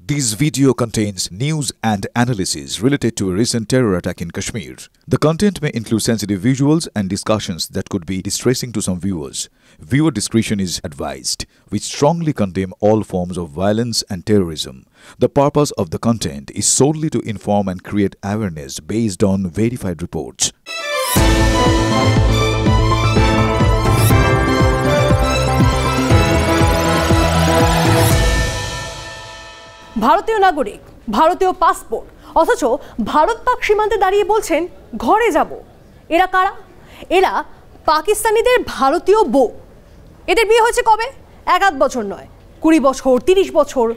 This video contains news and analysis related to a recent terror attack in Kashmir. The content may include sensitive visuals and discussions that could be distressing to some viewers. Viewer discretion is advised. We strongly condemn all forms of violence and terrorism. The purpose of the content is solely to inform and create awareness based on verified reports. ভারতীয় নাগরিক, ভারতীয় passport, অথচ ভারত পাক সীমান্তে দাঁড়িয়ে বলছেন ঘরে যাব। এরা কারা? এরা পাকিস্তানিদের ভারতীয় বউ। এদের বিয়ে হয়েছে কবে? 1-8 বছর নয়, 20 বছর, 30 বছর,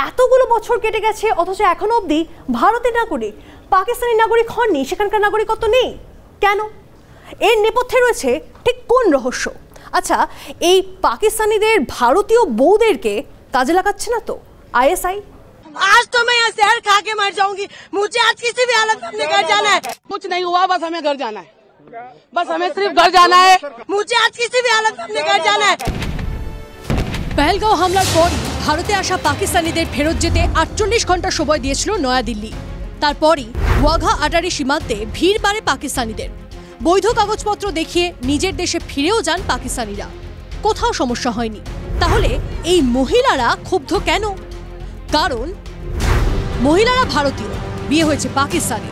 এতগুলো বছর কেটে গেছে, অথচ এখনো অবধি ভারতের নাগরিক, পাকিস্তানি নাগরিক হননি, সেখানকার নাগরিকত্ব নেই। কেন? এর নেপথ্যে রয়েছে ঠিক কোন রহস্য? আচ্ছা, এই পাকিস্তানিদের ভারতীয় বউদেরকে কাজে লাগাচ্ছে না তো আইএসআই? आज तो मैं यहाँ शहर खा के मर जाऊंगी। मुझे आज किसी भी हालत में अपने घर जाना है। कुछ नहीं हुआ, बस हमें घर जाना है, बस हमें सिर्फ घर जाना है। मुझे आज किसी भी हालत में अपने घर जाना है। পহেলগাঁও হামলার পর ভারতে আসা পাকিস্তানিদের ফেরত যেতে 48 ঘন্টা সময় দিয়েছিল নয়াদিল্লি। তারপরই ওয়াঘা আটারি সীমান্তে ভিড় বাড়ে পাকিস্তানিদের। বৈধ কাগজপত্র দেখিয়ে নিজের দেশে ফিরেও যান পাকিস্তানিরা। কোথাও সমস্যা হয়নি। তাহলে এই মহিলারা ক্ষুব্ধ কেন? কারণ মহিলারা ভারতীয়, বিয়ে হয়েছে পাকিস্তানে।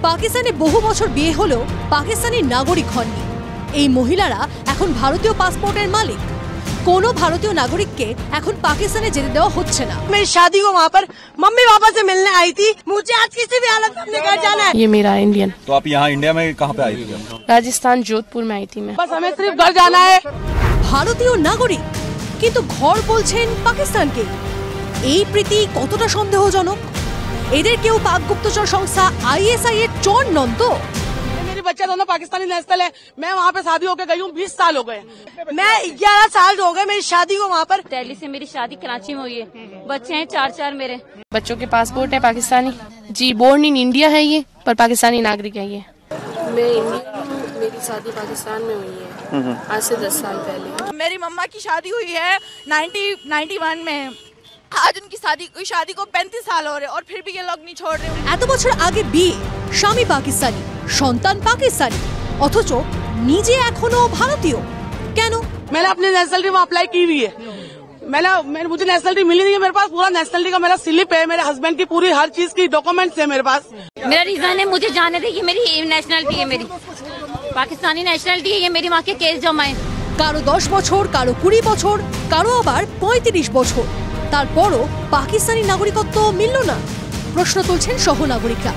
পাকিস্তানে বহু বছর বিয়ে হলেও পাকিস্তানি নাগরিক হননি। এই মহিলারা এখন ভারতীয় পাসপোর্টের মালিক। কোনো ভারতীয় নাগরিককে এখন পাকিস্তানে যেতে দেওয়া হচ্ছে না। मेरी शादी को वहाँ पर मम्मी पापा से मिलने आई थी। मुझे आज किसी भी हालत में अपने घर जाना है। ये मेरा इंडियन। तो आप यहाँ इंडिया में कहाँ पे आई थी? राजस्थान जोधपुर में आई थी मैं। बस हमें सिर्फ घर जाना है। ভারতীয় নাগরিক, কিন্তু ঘর বলছেন পাকিস্তানকে। এই প্রীতি কতটা সন্দেহজনক? এদের কেউ পাক গুপ্তচর সংস্থা আইএসআই এর চোর নন তো? मेरी बच्चे दोनों पाकिस्तानी नेशनल है। मैं वहाँ पे शादी होकर गई हूँ, 20 साल हो गए। मैं 11 साल हो गए मेरी शादी को वहाँ पर। दिल्ली से मेरी शादी कराची में हुई है। बच्चे हैं 4 मेरे। बच्चों के पासपोर्ट है पाकिस्तानी जी। बोर्न इन इंडिया है ये, पर पाकिस्तानी नागरिक है ये। मैं इंडियन हूँ, मेरी शादी पाकिस्तान में हुई है आज से 10 साल पहले। मेरी मम्मा की शादी हुई है 91 में। आज उनकी शादी को 35 साल हो रहे और फिर भी ये लोग नहीं छोड़ रहे। এত বছর আগে বিয়ে, স্বামী পাকিস্তানি, সন্তান পাকিস্তানি, অথচ নিজে এখনো ভারতীয়। কেন? मैंने अपनी नेशनलिटी में अप्लाई की हुई है। मुझे नेशनलिटी मिली नहीं है। मेरे पास पूरा नेशनलिटी का मेरा स्लिप है, मेरे हस्बैंड की पूरी हर चीज की डॉक्यूमेंट्स है मेरे पास। मेरा रीजन है, मुझे जाने दे कि मेरी नेशनलिटी है, मेरी पाकिस्तानी नेशनलिटी है। ये मेरी माँ के केस जमा है। কারো 10 বছর, কারো 20 বছর, কারো আবার 35 বছর। তারপরও পাকিস্তানি নাগরিকত্ব মিলল না। প্রশ্ন তুলছেন সহনাগরিকরা।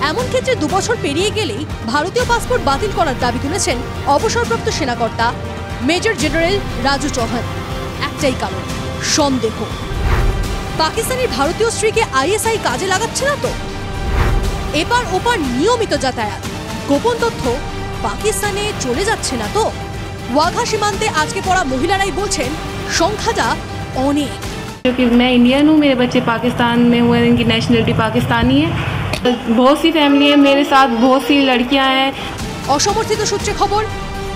এমন ক্ষেত্রে 2 বছর পেরিয়ে গেলেই ভারতীয় পাসপোর্ট বাতিল করার দাবি তুলেছেন অবসরপ্রাপ্ত সেনাকর্তা মেজর জেনারেল রাজু চৌহান। একটাই কারণ, সন্দেহ। পাকিস্তানি ভারতীয় স্ত্রীকে আইএসআই কাজে লাগাচ্ছে না তো? এপার ওপার নিয়মিত যাতায়াত, গোপন তথ্য পাকিস্তানে চলে যাচ্ছে না তো? ওয়াঘা সীমান্তে আজকে পড়া মহিলারাই বলছেন সংখ্যাটা অনেক। क्योंकि मैं इंडियन हूँ, मेरे बच्चे पाकिस्तान में हुए, इनकी नेशनलिटी पाकिस्तानी है। बहुत सी फैमिली है, मेरे साथ बहुत सी लड़कियाँ हैं। অসমর্থিত সূত্রে খবর,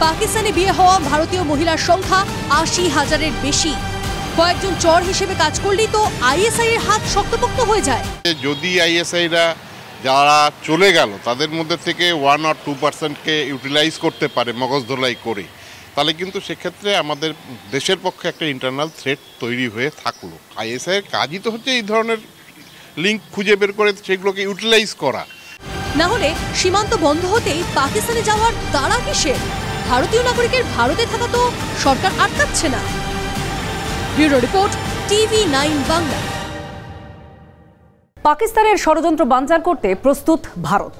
পাকিস্তানে বিয়ে হওয়া ভারতীয় মহিলার সংখ্যা 80,000-এর বেশি। কয়েকজন চর হিসেবে কাজ করলেই তো আইএসআই এর হাত শক্তপোক্ত হয়ে যায়। যদি আইএসআইরা যারা চলে গেল তাদের মধ্যে থেকে 1 or 2%কে ইউটিলাইজ করতে পারে মগজ ধোলাই করে, তাহলে কিন্তু সেক্ষেত্রে আমাদের দেশের পক্ষে একটা ইন্টারনাল থ্রেট তৈরি হয়ে থাকলো। আইএসআইয়ের কাজই তো হচ্ছে এই ধরনের লিঙ্ক খুঁজে বের করে সেগুলোকে ইউটিলাইজ করা। না হলে সীমান্ত বন্ধ হতেই পাকিস্তানে যাওয়ার তাড়া কিসের? ভারতীয় নাগরিকের ভারতে থাকা তো সরকার আটকাচ্ছে না। Bureau report, TV9 Bangla. পাকিস্তানের ষড়যন্ত্র বানচাল করতে প্রস্তুত ভারত।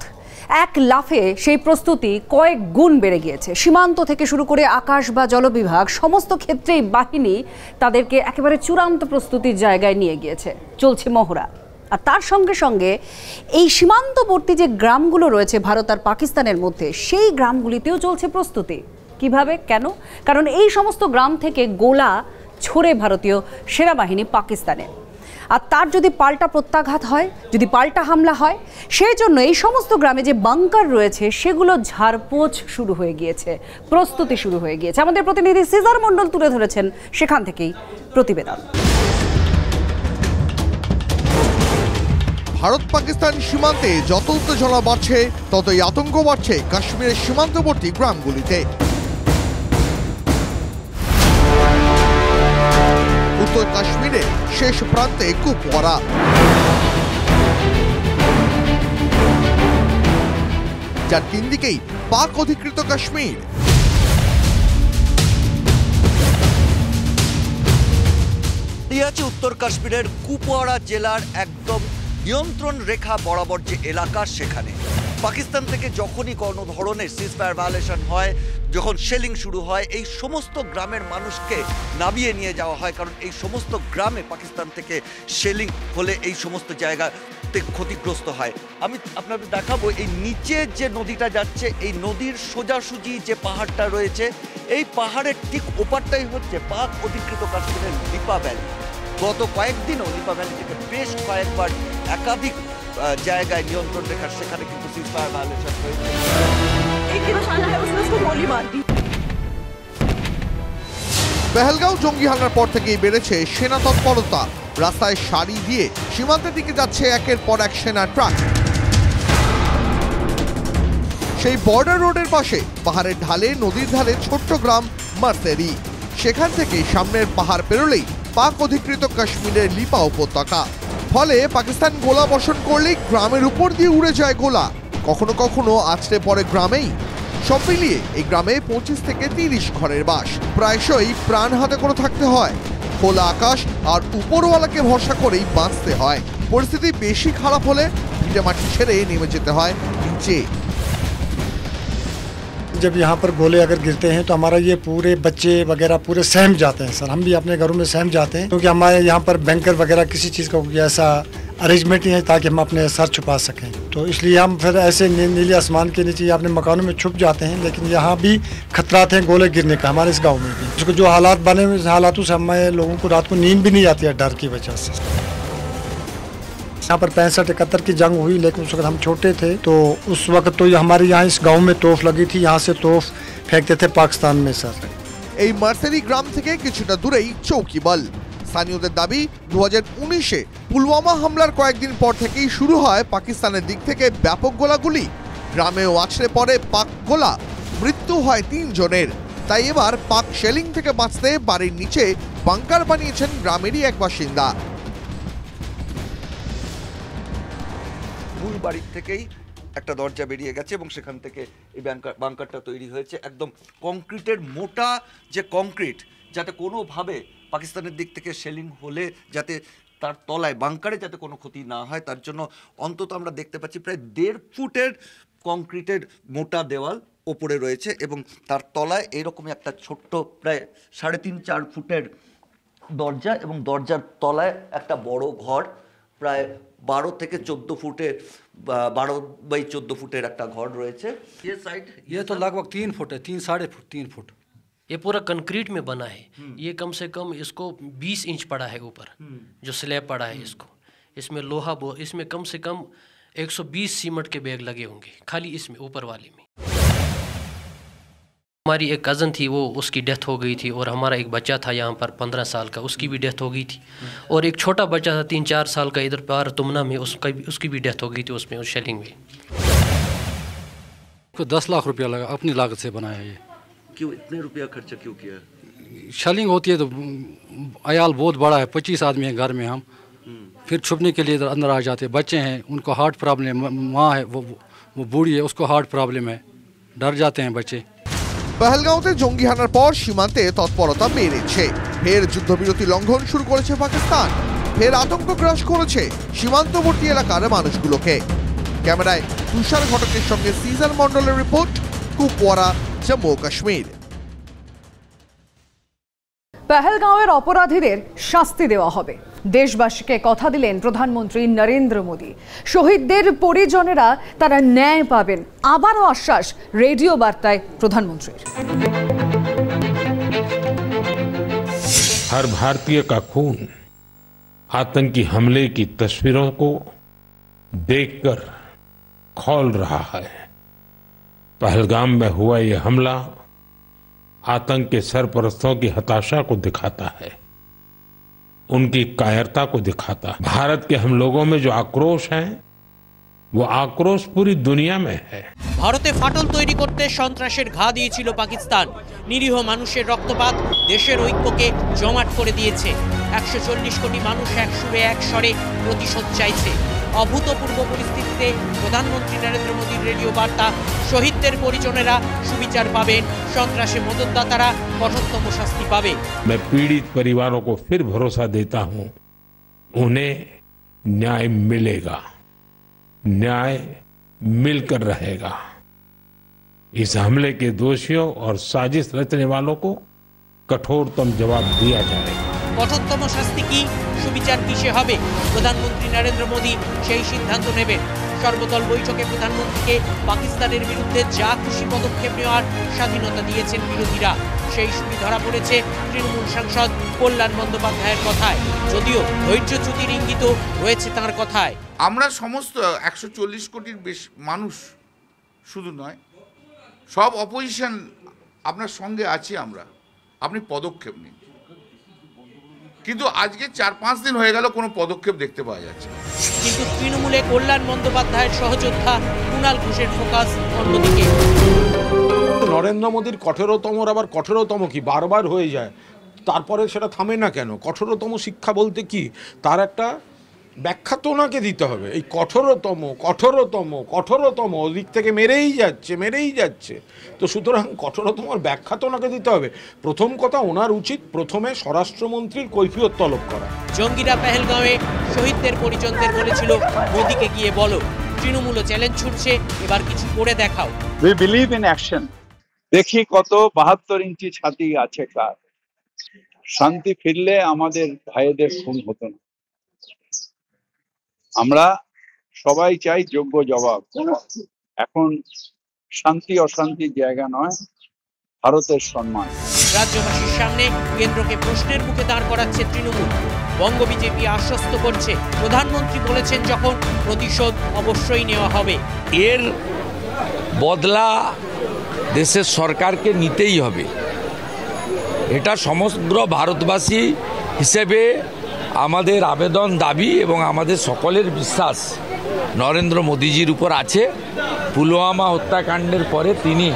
এক লাফে সেই প্রস্তুতি কয়েক গুণ বেড়ে গিয়েছে। সীমান্ত থেকে শুরু করে আকাশ বা জলবিভাগ সমস্ত ক্ষেত্রেই বাহিনী তাদেরকে একেবারে চূড়ান্ত প্রস্তুতির জায়গায় নিয়ে গিয়েছে। চলছে মহড়া। আর তার সঙ্গে সঙ্গে এই সীমান্তবর্তী যে গ্রামগুলো রয়েছে ভারত আর পাকিস্তানের মধ্যে, সেই গ্রামগুলিতেও চলছে প্রস্তুতি। কিভাবে, কেন? কারণ এই সমস্ত গ্রাম থেকে গোলা ছোড়ে ভারতীয় সেনাবাহিনী পাকিস্তানে। আর তার যদি পাল্টা প্রত্যাঘাত হয়, যদি পাল্টা হামলা হয়, সেই জন্য এই সমস্ত গ্রামে যে বাংকার রয়েছে সেগুলো ঝাড়পোছ শুরু হয়ে গিয়েছে, প্রস্তুতি শুরু হয়ে গিয়েছে। আমাদের প্রতিনিধি সিজার মণ্ডল তুলে ধরেছেন সেখান থেকেই প্রতিবেদন। ভারত পাকিস্তান সীমান্তে যত উত্তেজনা বাড়ছে ততই আতঙ্ক বাড়ছে কাশ্মীরের সীমান্তবর্তী গ্রামগুলিতে। উত্তর কাশ্মীরের শেষ প্রান্তে কুপওয়ারা, যার তিন দিকেই পাক অধিকৃত কাশ্মীর। আছে উত্তর কাশ্মীরের কুপওয়ারা জেলার একদম নিয়ন্ত্রণ রেখা বরাবর যে এলাকা, সেখানে পাকিস্তান থেকে যখনই কোনো ধরনের সিজফায়ার ভায়োলেশন হয়, যখন শেলিং শুরু হয়, এই সমস্ত গ্রামের মানুষকে নামিয়ে নিয়ে যাওয়া হয়, কারণ এই সমস্ত গ্রামে পাকিস্তান থেকে শেলিং হলে এই সমস্ত জায়গাতে ক্ষতিগ্রস্ত হয়। আমি আপনাদের দেখাবো এই নিচে যে নদীটা যাচ্ছে, এই নদীর সোজাসুজি যে পাহাড়টা রয়েছে, এই পাহাড়ের ঠিক ওপারটাই হচ্ছে পাক অধিকৃত কাশ্মীরের লিপা ভ্যালি। গত কয়েকদিনও লিপা ভ্যালি থেকে বেশ কয়েকবার একাধিক জায়গায় নিয়ন্ত্রণ রেখার সেখানে কিন্তু সিজফায়ার ভায়োলেশন হয়েছে। পেহেলগাঁও জঙ্গি হামলার পর থেকেই বেড়েছে সেনা তৎপরতা। রাস্তায় সারি দিয়ে সীমান্তের দিকে যাচ্ছে একের পর এক সেনা ট্রাক। সেই বর্ডার রোডের পাশে পাহাড়ের ঢালে নদীর ধারে ছোট্ট গ্রাম মার্সেরি। সেখান থেকে সামনের পাহাড় পেরোলেই পাক অধিকৃত কাশ্মীরের লিপা উপত্যকা। ফলে পাকিস্তান গোলা বর্ষণ করলেই গ্রামের উপর দিয়ে উড়ে যায় গোলা, কখনো কখনো আছড়ে পড়ে গ্রামেই। সব মিলিয়ে এই গ্রামে 25 থেকে 30 ঘরের বাস। প্রায়শই প্রাণ হাতে করে থাকতে হয়। খোলা আকাশ আর উপরওয়ালাকে ভরসা করেই বাঁচতে হয়। পরিস্থিতি বেশি খারাপ হলে ভিটেমাটি ছেড়ে নেমে যেতে হয় নিচে। जब यहाँ पर गोले अगर गिरते हैं तो हमारा ये पूरे बच्चे वगैरह पूरे सहम जाते हैं सर। हम भी अपने घरों में सहम जाते हैं, क्योंकि हमारे यहाँ पर बैंकर वगैरह किसी चीज़ का ऐसा अरेंजमेंट नहीं है ताकि हम अपने सर छुपा सकें। तो इसलिए हम फिर ऐसे नीले आसमान के नीचे अपने मकानों में छुप जाते हैं। लेकिन यहाँ भी खतरात हैं गोले गिरने का, हमारे इस गाँव में भी। उसको जो हालात बने हुए हालातों से हमारे लोगों को रात को नींद भी नहीं आती है डर की वजह से। यहाँ पर 65-71 की जंग हुई, लेकिन उस वक्त हम छोटे थे, तो उस वक्त तो हमारे यहाँ इस गांव में तोफ लगी थी, यहाँ से तोफ फेंकते थे पाकिस्तान में सर। এই মার্সেরি গ্রাম থেকে কিছুটা দূরেই চৌকিবল। স্থানীয়দের দাবি 2019-এ পুলওয়ামা হামলার কয়েকদিন পর থেকেই শুরু হয় পাকিস্তানের দিক থেকে ব্যাপক গোলাগুলি। গ্রামেও আছড়ে পড়ে পাক গোলা, মৃত্যু হয় 3 জনের। তাই এবার পাক শেলিং থেকে বাঁচতে বাড়ির নিচে বাংকার বানিয়েছেন গ্রামেরই এক বাসিন্দা। মূল বাড়ির থেকেই একটা দরজা বেরিয়ে গেছে এবং সেখান থেকে এই বাংকারটা তৈরি হয়েছে। একদম কংক্রিটের মোটা যে কংক্রিট, যাতে কোনোভাবে পাকিস্তানের দিক থেকে শেলিং হলে যাতে তার তলায় বাংকারে যাতে কোনো ক্ষতি না হয়, তার জন্য অন্তত আমরা দেখতে পাচ্ছি প্রায় 1.5 ফুটের কংক্রিটের মোটা দেওয়াল ওপরে রয়েছে এবং তার তলায় এরকমই একটা ছোট্ট প্রায় 3.5-4 ফুটের দরজা এবং দরজার তলায় একটা বড় ঘর, প্রায় 12 থেকে 14 ফুটের 12 बाई 14 फुटेर एक घर रही है। ये साइड ये तो लगभग 3 फुट है, 3 फुट। ये पूरा कंक्रीट में बना है। ये कम से कम इसको 20 इंच पड़ा है ऊपर, जो स्लैब पड़ा है इसको। इसमें लोहा इसमें कम से कम 120 सीमेंट के बैग लगे होंगे खाली इसमें ऊपर वाले में। हमारी एक कज़न थी, वो उसकी डेथ हो गई थी, और हमारा एक बच्चा था यहाँ पर 15 साल का, उसकी भी डेथ हो गई थी, और एक छोटा बच्चा था 3-4 साल का इधर पार तुमना में, उसकी भी डेथ हो गई थी उसमें, उस शेलिंग में। 10 लाख रुपया लगा, अपनी लागत से बनाया ये। क्यों इतने रुपया खर्चा क्यों किया? शेलिंग होती है तो अयाल बहुत बड़ा है, 25 आदमी हैं घर में हम, फिर छुपने के लिए इधर अंदर आ जाते हैं। बच्चे हैं, उनको हार्ट प्रॉब्लम, माँ है वो बूढ़ी है, उसको हार्ट प्रॉब्लम है, डर जाते हैं बच्चे। পেহেলগাঁওতে জঙ্গি হানার পর সীমান্তে তৎপরতা বেড়েছে। ফের যুদ্ধবিরতি লঙ্ঘন শুরু করেছে পাকিস্তান। ফের আতঙ্ক গ্রাস করেছে সীমান্তবর্তী এলাকার মানুষগুলোকে। ক্যামেরায় তুষার ঘটকের সঙ্গে সিজার মন্ডলের রিপোর্ট, কুপওয়ারা, জম্মু কাশ্মীর। পেহেলগাঁওয়ের অপরাধীদের শাস্তি দেওয়া হবে, দেশবাসীকে কথা দিলেন প্রধানমন্ত্রী নরেন্দ্র মোদী। শহীদদের পরিজনেরা তারা ন্যায় পাবেন, আবারও আশ্বাস রেডিও বার্তায় প্রধানমন্ত্রীর। हर भारतीय का खून आतंकी हमले की तस्वीरों को देखकर खौल रहा है। पहलगाम में हुआ ये हमला आतंक के सरपरस्तों की हताशा को दिखाता है। उनकी कायरता को दिखाता। भारत के हम लोगों में जो आक्रोश है वो आक्रोश पूरी दुनिया में है। ভারতে ফাটল তৈরি করতে সন্ত্রাসের ঘা দিয়েছিল পাকিস্তান। নিরীহ মানুষের রক্তপাত দেশের ঐক্যকে জমাট করে দিয়েছে। 140 কোটি মানুষ এক সুরে এক স্বরে প্রতিশোধ চাইছে। অভূতপূর্ব পরিস্থিতিতে প্রধানমন্ত্রী নরেন্দ্র মোদীর রেডিও বার্তা, শহীদদের পরিজনেরা সুবিচার পাবেন, সন্ত্রাসে মদতদাতারা কঠোরতম শাস্তি পাবে। मैं पीड़ित परिवारों को फिर भरोसा देता हूं, उन्हें न्याय मिलेगा, न्याय मिलकर रहेगा। इस हमले के दोषियों और साजिश रचने वालों को कठोरतम जवाब दिया जाएगा। কঠোরতম শাস্তি কি, সুবিচার কিসে হবে? প্রধানমন্ত্রী নরেন্দ্র মোদী সেই সিদ্ধান্ত নেবেন। সর্বদল বৈঠকে প্রধানমন্ত্রীকে পাকিস্তানের বিরুদ্ধে যা খুশি পদক্ষেপ নেওয়ার স্বাধীনতা দিয়েছেন বিরোধীরা। সেই সুরি ধরা পড়েছে তৃণমূল সাংসদ কল্যাণ বন্দ্যোপাধ্যায়ের কথায়, যদিও ধৈর্যচ্যুতির ইঙ্গিত রয়েছে তাঁর কথায়। আমরা সমস্ত 140 কোটির বেশ মানুষ শুধু নয়, সব অপোজিশন আপনার সঙ্গে আছি আমরা, আপনি পদক্ষেপ নিন। কিন্তু আজকে 4-5 দিন হয়ে গেল কোনো পদক্ষেপ দেখতে পাওয়া যাচ্ছে না। কিন্তু তৃণমূলে কল্যাণ বন্দ্যোপাধ্যায়ের সহযোদ্ধা কুণাল ঘোষের ফোকাস অন্যদিকে। নরেন্দ্র মোদীর কঠোরতম আবার কঠোরতম কি বারবার হয়ে যায়, তারপরে সেটা থামে না কেন? কঠোরতম শিক্ষা বলতে কি, তার একটা ব্যাখ্যা তো ওনাকে দিতে হবে। এই কঠোরতম কঠোরতম কঠোরতম দিক থেকে মেরেই যাচ্ছে। তো সুতরাং কঠোরতমর ব্যাখ্যা তো ওনাকে দিতে হবে। প্রথম কথা, ওনার উচিত প্রথমে স্বরাষ্ট্রমন্ত্রীর কৈফিয়ত তলব করা। জঙ্গিরা পেহেলগাঁওয়ে শহীদদের পরিজনদের বলেছিল মোদীকে গিয়ে বলো। তৃণমূলও চ্যালেঞ্জ ছুটছে, এবার কিছু করে দেখাও। We believe in action. দেখি কত 72 ইঞ্চি ছাতি আছে কার। শান্তি ফিরলে আমাদের ভাইদের খুন হতো না। আমরা সবাই চাই যোগ্য জবাব। এখন শান্তি অশান্তির জায়গা নয়, ভারতের সম্মান। রাজ্যবাসীর সামনে কেন্দ্রকে প্রশ্নের মুখে দাঁড় করাচ্ছে তৃণমূল। বঙ্গ বিজেপি আশ্বস্ত করছে, প্রধানমন্ত্রী বলেছেন যখন, প্রতিশোধ অবশ্যই নেওয়া হবে। এর বদলা দেশের সরকারকে নিতেই হবে। এটা সমগ্র ভারতবাসী হিসেবে আমাদের আবেদন, দাবি এবং আমাদের সকলের বিশ্বাস নরেন্দ্র মোদীজির উপর আছে। পুলওয়ামা হত্যাকাণ্ডের পরে তিনি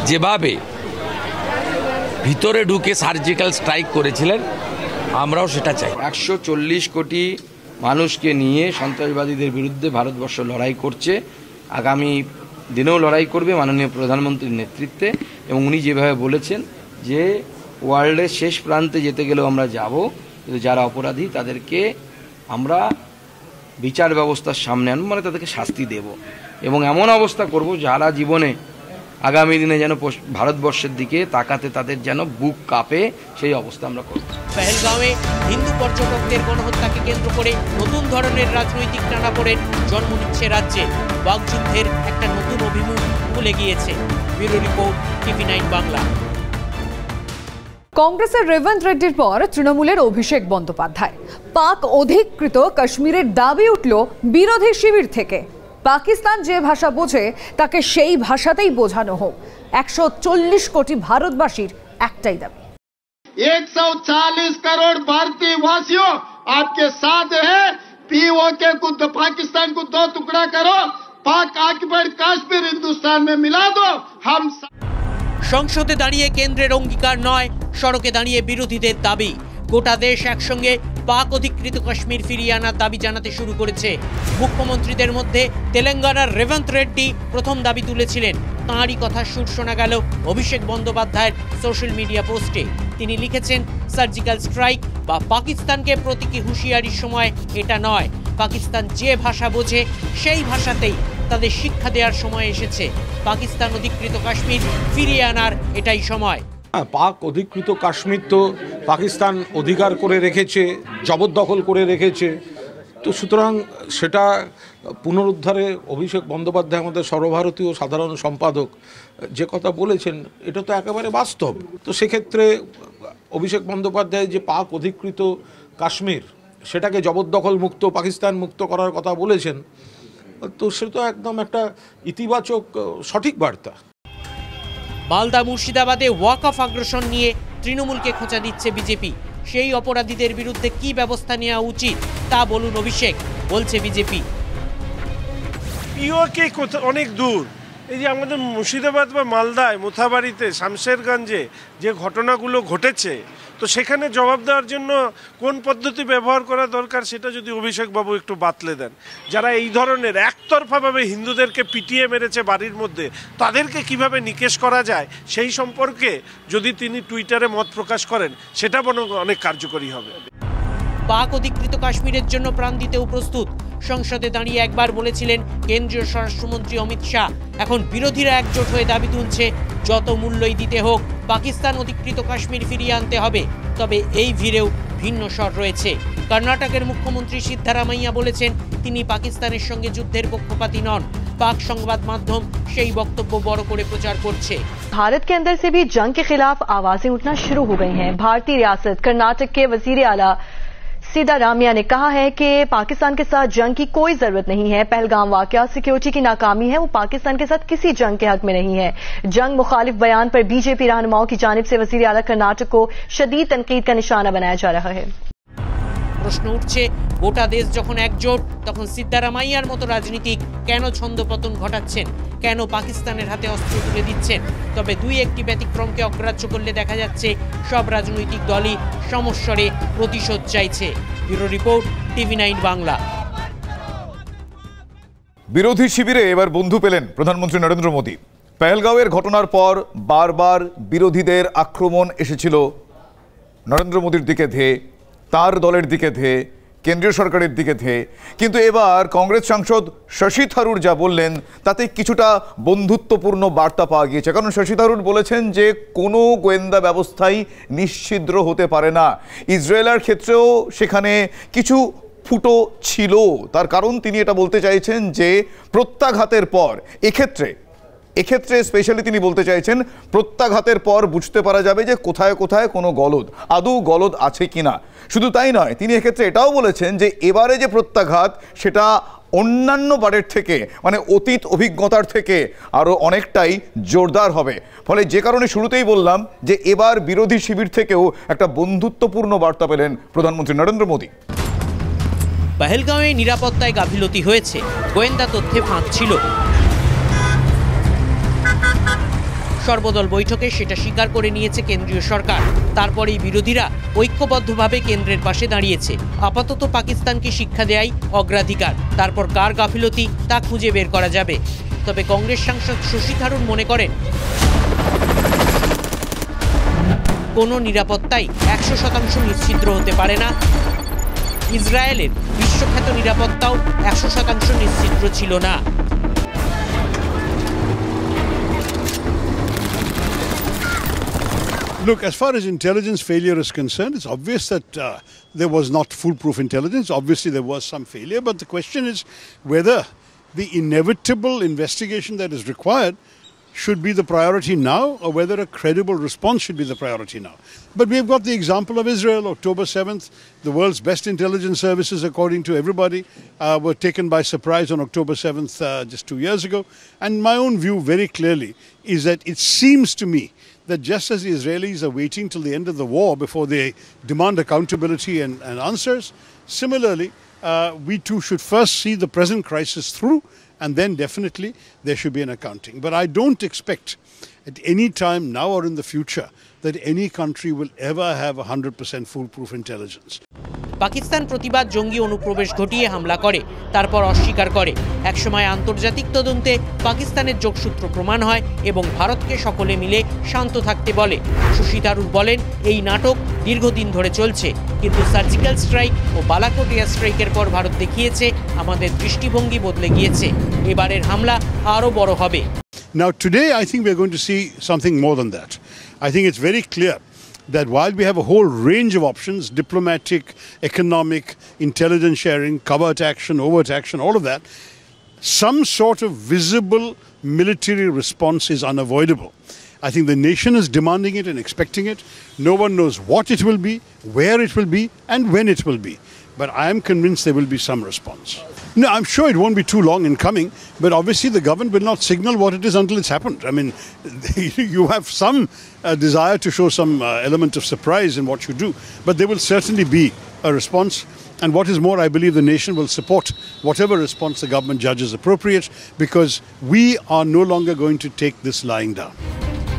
যেভাবে ভিতরে ঢুকে সার্জিক্যাল স্ট্রাইক করেছিলেন, আমরাও সেটা চাই। 140 কোটি মানুষকে নিয়ে সন্ত্রাসবাদীদের বিরুদ্ধে ভারতবর্ষ লড়াই করছে, আগামী দিনেও লড়াই করবে মাননীয় প্রধানমন্ত্রীর নেতৃত্বে। এবং উনি যেভাবে বলেছেন যে ওয়ার্ল্ডের শেষ প্রান্তে যেতে গেলেও আমরা যাব, কিন্তু যারা অপরাধী তাদেরকে আমরা বিচার ব্যবস্থার সামনে আনব, মানে তাদেরকে শাস্তি দেব এবং এমন অবস্থা করব যারা জীবনে আগামী দিনে যেন ভারতবর্ষের দিকে তাকাতে তাদের যেন বুক কাঁপে, সেই অবস্থা আমরা করব। পেহেলগাঁওয়ে হিন্দু পর্যটকদের গণহত্যাকে কেন্দ্র করে নতুন ধরনের রাজনৈতিক টানাপোড়েন জন্ম নিচ্ছে রাজ্যে। বাকযুদ্ধের একটা নতুন অভিমুখ খুলে গিয়েছে। Bureau report, TV9 Bangla. কংগ্রেসের রেবন্ত রেড্ডির পর তৃণমূলের অভিষেক বন্দ্যোপাধ্যায়। পাক অধিকৃত কাশ্মীরের দাবি উঠল বিরোধী শিবির থেকে। পাকিস্তান যে ভাষা বোঝে তাকে সেই ভাষাতেই বোঝানো হোক। 140 কোটি ভারতবাসীর একটাই দাবি। 140 करोड़ भारतीय वासियों आपके साथ है। पीओके को पाकिस्तान को 2 टुकड़ा करो, पाक ऑक्युपाइड कश्मीर हिंदुस्तान में मिला दो। हम সংসদে দাঁড়িয়ে কেন্দ্রের অঙ্গীকার নয়, সড়কে দাঁড়িয়ে বিরোধীদের দাবি। গোটা দেশ একসঙ্গে পাক অধিকৃত কাশ্মীর ফিরিয়ে আনার দাবি জানাতে শুরু করেছে। মুখ্যমন্ত্রীদের মধ্যে তেলেঙ্গানার রেবন্ত রেড্ডি প্রথম দাবি তুলেছিলেন। তাঁরই কথার সুর শোনা গেল অভিষেক বন্দ্যোপাধ্যায়ের সোশ্যাল মিডিয়া পোস্টে। তিনি লিখেছেন, সার্জিক্যাল স্ট্রাইক বা পাকিস্তানকে প্রতীকী হুঁশিয়ারির সময় এটা নয়। পাকিস্তান যে ভাষা বোঝে সেই ভাষাতেই তাদের শিক্ষা দেওয়ার সময় এসেছে। পাকিস্তান অধিকৃত কাশ্মীর ফিরিয়ে আনার এটাই সময়। পাক অধিকৃত কাশ্মীর তো পাকিস্তান অধিকার করে রেখেছে, জবরদখল করে রেখেছে। তো সুতরাং সেটা পুনরুদ্ধারে অভিষেক বন্দ্যোপাধ্যায় আমাদের সর্বভারতীয় সাধারণ সম্পাদক যে কথা বলেছেন, এটা তো একেবারে বাস্তব। তো সেক্ষেত্রে অভিষেক বন্দ্যোপাধ্যায় যে পাক অধিকৃত কাশ্মীর সেটাকে জবরদখল মুক্ত, পাকিস্তান মুক্ত করার কথা বলেছেন, তো সেটা একদম একটা ইতিবাচক সঠিক বার্তা। মালদা মুর্শিদাবাদে ওয়াকফ আগ্রাসন নিয়ে তৃণমূলকে খোঁচা দিচ্ছে বিজেপি। সেই অপরাধীদের বিরুদ্ধে কি ব্যবস্থা নেওয়া উচিত তা বলুন অভিষেক। বলছে বিজেপি, পিওকে অনেক দূর। এই যে আমাদের মুর্শিদাবাদ বা মালদায় মোথাবাড়িতে শামশেরগঞ্জে যে ঘটনাগুলো ঘটেছে, তো সেখানে জবাব দেওয়ার জন্য কোন পদ্ধতি ব্যবহার করা দরকার সেটা যদি অভিষেক বাবু একটু বাতলে দেন। যারা এই ধরনের একতরফাভাবে হিন্দুদেরকে পিটিয়ে মেরেছে বাড়ির মধ্যে, তাদেরকে কিভাবে নিকেশ করা যায় সেই সম্পর্কে যদি তিনি টুইটারে মত প্রকাশ করেন, সেটা মনে অনেক কার্যকরী হবে। পাক অধিকৃত কাশ্মীরের জন্য প্রাণ দিতেও প্রস্তুত। সংসদে দাঁড়িয়ে একবার বলেছিলেন কেন্দ্রীয় স্বরাষ্ট্রমন্ত্রী অমিত শাহ। এখন বিরোধীরা একজোট হয়ে দাবি তুলছে, যত মূল্যই দিতে হোক পাকিস্তান অধিকৃত কাশ্মীর ফিরিয়ে আনতে হবে। তবে এই ভিড়েও ভিন্ন স্বর রয়েছে। কর্ণাটকের মুখ্যমন্ত্রী সিদ্ধারামাইয়া বলেছেন তিনি পাকিস্তানের সঙ্গে যুদ্ধের পক্ষপাতী নন। पाक संबाद माध्यम সেই বক্তব্য বড় করে প্রচার করছে। भारत के अंदर से भी जंग के खिलाफ आवाजें उठना शुरू हो गई हैं। भारतीय रियासत कर्नाटक के वजीर आला सिद्धारामैया ने कहा है कि पाकिस्तान के साथ जंग की कोई जरूरत नहीं है। पहलगाम वाकया सिक्योरिटी की नाकामी है, वो पाकिस्तान के साथ किसी जंग के हक में नहीं है। जंग मुखालिफ बयान पर बीजेपी रहनुमाओं की जानिब से वजीर आला कर्नाटक को शदीद तनकीद का निशाना बनाया जा रहा है। প্রশ্ন উঠছে, গোটা দেশ যখন একজোট, তখন সিদ্ধারামাইয়ার মতো রাজনীতিক কেন ছন্দপতন ঘটাচ্ছেন, কেন পাকিস্তানের হাতে অস্ত্র তুলে দিচ্ছেন? তবে দুই একটি ব্যতিক্রমকে অগ্রাহ্য করলে দেখা যাচ্ছে সব রাজনৈতিক দলই সমস্বরে প্রতিশোধ চাইছে। Bureau report, TV9 Bangla. বিরোধী শিবিরে এবার বন্ধু পেলেন প্রধানমন্ত্রী নরেন্দ্র মোদী। পেহেলগাঁওয়ের ঘটনার পর বারবার বিরোধীদের আক্রমণ এসেছিল নরেন্দ্র মোদীর দিকে ধেয়ে, তার দলের দিকে ধেয়ে, কেন্দ্রীয় সরকারের দিকে ধেয়ে। কিন্তু এবার কংগ্রেস সাংসদ শশী থারুর যা বললেন তাতে কিছুটা বন্ধুত্বপূর্ণ বার্তা পাওয়া গিয়েছে। কারণ শশী থারুর বলেছেন যে কোনো গোয়েন্দা ব্যবস্থাই নিশ্ছিদ্র হতে পারে না। ইসরায়েলের ক্ষেত্রেও সেখানে কিছু ফুটো ছিল। তার কারণ তিনি এটা বলতে চাইছেন যে প্রত্যাঘাতের পর এক্ষেত্রে স্পেশালি তিনি বলতে চাইছেন প্রত্যাঘাতের পর বুঝতে পারা যাবে যে কোথায় কোথায় কোনো গলদ, আদৌ গলদ আছে কিনা। শুধু তাই নয়, তিনি এক্ষেত্রে এটাও বলেছেন যে এবারে যে প্রত্যাঘাত সেটা অন্যান্য বারের থেকে, মানে অতীত অভিজ্ঞতার থেকে আরও অনেকটাই জোরদার হবে। ফলে যে কারণে শুরুতেই বললাম যে এবার বিরোধী শিবির থেকেও একটা বন্ধুত্বপূর্ণ বার্তা পেলেন প্রধানমন্ত্রী নরেন্দ্র মোদী। পেহেলগাঁওয়ে নিরাপত্তায় গাফিলতি হয়েছে, গোয়েন্দা তথ্যে ফাঁক ছিল। সর্বদল বৈঠকে সেটা স্বীকার করে নিয়েছে কেন্দ্রীয় সরকার। তারপরেই বিরোধীরা ঐক্যবদ্ধভাবে কেন্দ্রের পাশে দাঁড়িয়েছে। আপাতত পাকিস্তানকে শিক্ষা দেয়াই অগ্রাধিকার, তারপর কার গাফিলতি তা খুঁজে বের করা যাবে। তবে কংগ্রেস সাংসদ শশী থারুর মনে করেন কোনো নিরাপত্তাই 100% নিশ্চিদ্র হতে পারে না। ইসরায়েলের বিশ্বখ্যাত নিরাপত্তাও 100% নিশ্চিদ্র ছিল না। Look, as far as intelligence failure is concerned, it's obvious that there was not foolproof intelligence. Obviously, there was some failure, but the question is whether the inevitable investigation that is required should be the priority now, or whether a credible response should be the priority now. But we've got the example of Israel. October 7th, the world's best intelligence services, according to everybody, were taken by surprise on October 7th just 2 years ago. And my own view very clearly is that it seems to me that just as the Israelis are waiting till the end of the war before they demand accountability and answers, similarly, we too should first see the present crisis through, and then definitely there should be an accounting. But I don't expect at any time now or in the future that any country will ever have 100% foolproof intelligence. Pakistan প্রতিবাদ জঙ্গি অনুপ্রবেশ ঘটিয়ে হামলা করে, তারপর অস্বীকার করে। একসময় আন্তর্জাতিক তদন্তে পাকিস্তানের যোগসূত্র প্রমাণ হয় এবং ভারতকে সকলে মিলে শান্ত থাকতে বলে। শশী থারুর বলেন এই নাটক দীর্ঘদিন ধরে চলছে, কিন্তু সার্জিক্যাল স্ট্রাইক ও বালাকোট এয়ার স্ট্রাইকের পর ভারত দেখিয়েছে আমাদের দৃষ্টিভঙ্গি বদলে গিয়েছে। এবারের হামলা আরও বড় হবে। Now today I think we're going to see something more than that. I think it's very clear that while we have a whole range of options, diplomatic, economic, intelligence sharing, covert action, overt action, all of that, some sort of visible military response is unavoidable. I think the nation is demanding it and expecting it. No one knows what it will be, where it will be, and when it will be. but I am convinced there will be some response. No, I'm sure it won't be too long in coming, but obviously the government will not signal what it is until it's happened. I mean, you have some desire to show some element of surprise in what you do, but there will certainly be a response. And what is more, I believe the nation will support whatever response the government judges appropriate, because we are no longer going to take this lying down.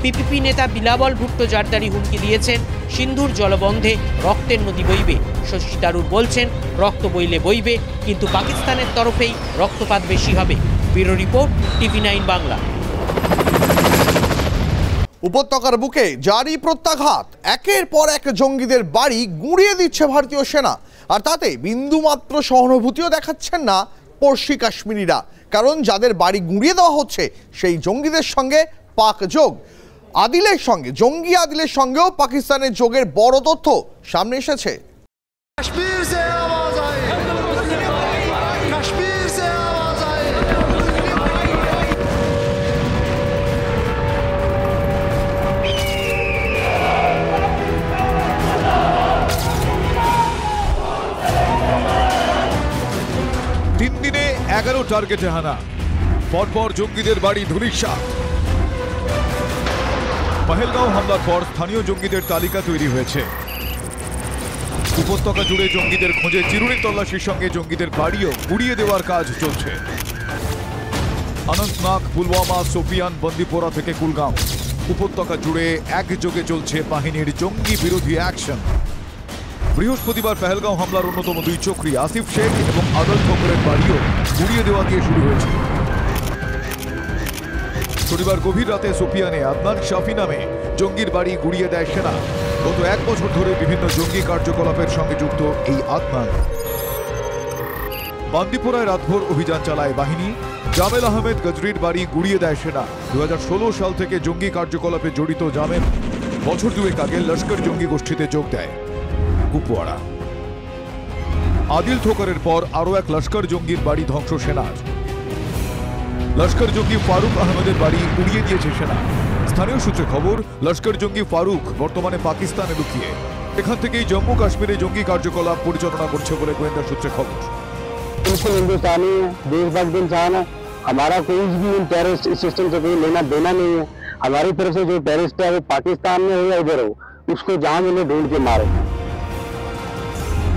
PPP নেতা বিলাবল ভুট্টো জারদারি হুমকি দিয়েছেন সিন্ধুর জলবন্ধে রক্তের নদী বইবে। শশী থারুর বলছেন রক্ত বইলে বইবে, কিন্তু পাকিস্তানের তরফেই রক্তপাত বেশি হবে। Bureau report, TV nine Bangla. উপত্যকার বুকে জারি প্রত্যাঘাত, একের পর এক জঙ্গিদের বাড়ি গুঁড়িয়ে দিচ্ছে ভারতীয় সেনা, আর তাতে বিন্দুমাত্র সহানুভূতিও দেখাচ্ছেন না পড়শি কাশ্মীরিরা। কারণ যাদের বাড়ি গুঁড়িয়ে দেওয়া হচ্ছে সেই জঙ্গিদের সঙ্গে পাক যোগ। আদিলের সঙ্গে, জঙ্গি আদিলের সঙ্গেও পাকিস্তানের যোগের বড় তথ্য সামনে এসেছে। তিন দিনে 11 টার্গেটে হানা, পরপর জঙ্গিদের বাড়ি ধূলিসাৎ। পহেলগাঁও হামলার পর স্থানীয় জঙ্গিদের তালিকা তৈরি হয়েছে। উপত্যকা জুড়ে জঙ্গিদের খোঁজে চিরুনি তল্লাশির সঙ্গে জঙ্গিদের বাড়িও গুড়িয়ে দেওয়ার কাজ চলছে। অনন্তনাগ, পুলওয়ামা, সোপিয়ান, বন্দিপোরা থেকে কুলগাঁও, উপত্যকা জুড়ে একযোগে চলছে বাহিনীর জঙ্গি বিরোধী অ্যাকশন। বৃহস্পতিবার পহেলগাঁও হামলার অন্যতম দুই চক্রী আসিফ শেখ এবং আদল ঠোকরের বাড়িও গুড়িয়ে দেওয়া দিয়ে শুরু হয়েছে। শনিবার গভীর রাতে সোপিয়ানে আদনান শাফি নামে জঙ্গির বাড়ি গুড়িয়ে দেয় সেনা। গত 1 বছর ধরে বিভিন্ন জঙ্গি কার্যকলাপের সঙ্গে যুক্ত এই আদনান। বান্দিপোরায় রাতভর অভিযান চালায় বাহিনী। জামেল আহমেদ গজরির বাড়ি গুড়িয়ে দেয় সেনা। 2016 সাল থেকে জঙ্গি কার্যকলাপে জড়িত জামেল বছর দুয়েক আগে লস্কর জঙ্গি গোষ্ঠীতে যোগ দেয়। কুপওয়াড়া, আদিল ঠোকরের পর আরও এক লস্কর জঙ্গির বাড়ি ধ্বংস সেনার। লস্কর জঙ্গি ফারুক আহমেদের বাড়ি উড়িয়ে দিয়েছে সেনা। স্থানীয় সূত্রে খবর, লস্কর জঙ্গি ফারুক বর্তমানে পাকিস্তানে লুকিয়ে। এখান থেকেই জম্মু কাশ্মীরে জঙ্গি কার্যকলাপ পরিচালনা করছে বলে গোয়েন্দা সূত্রে খবর। हिंदुस्तानी है, देशभक्त इंसान है, हमारा कोई भी इन टेररिस्ट सिस्टम से कोई लेना देना नहीं है। हमारी तरफ से जो टेररिस्ट है वो पाकिस्तान में हो या इधर हो, उसको जहां मिले ढूंढ के मारे।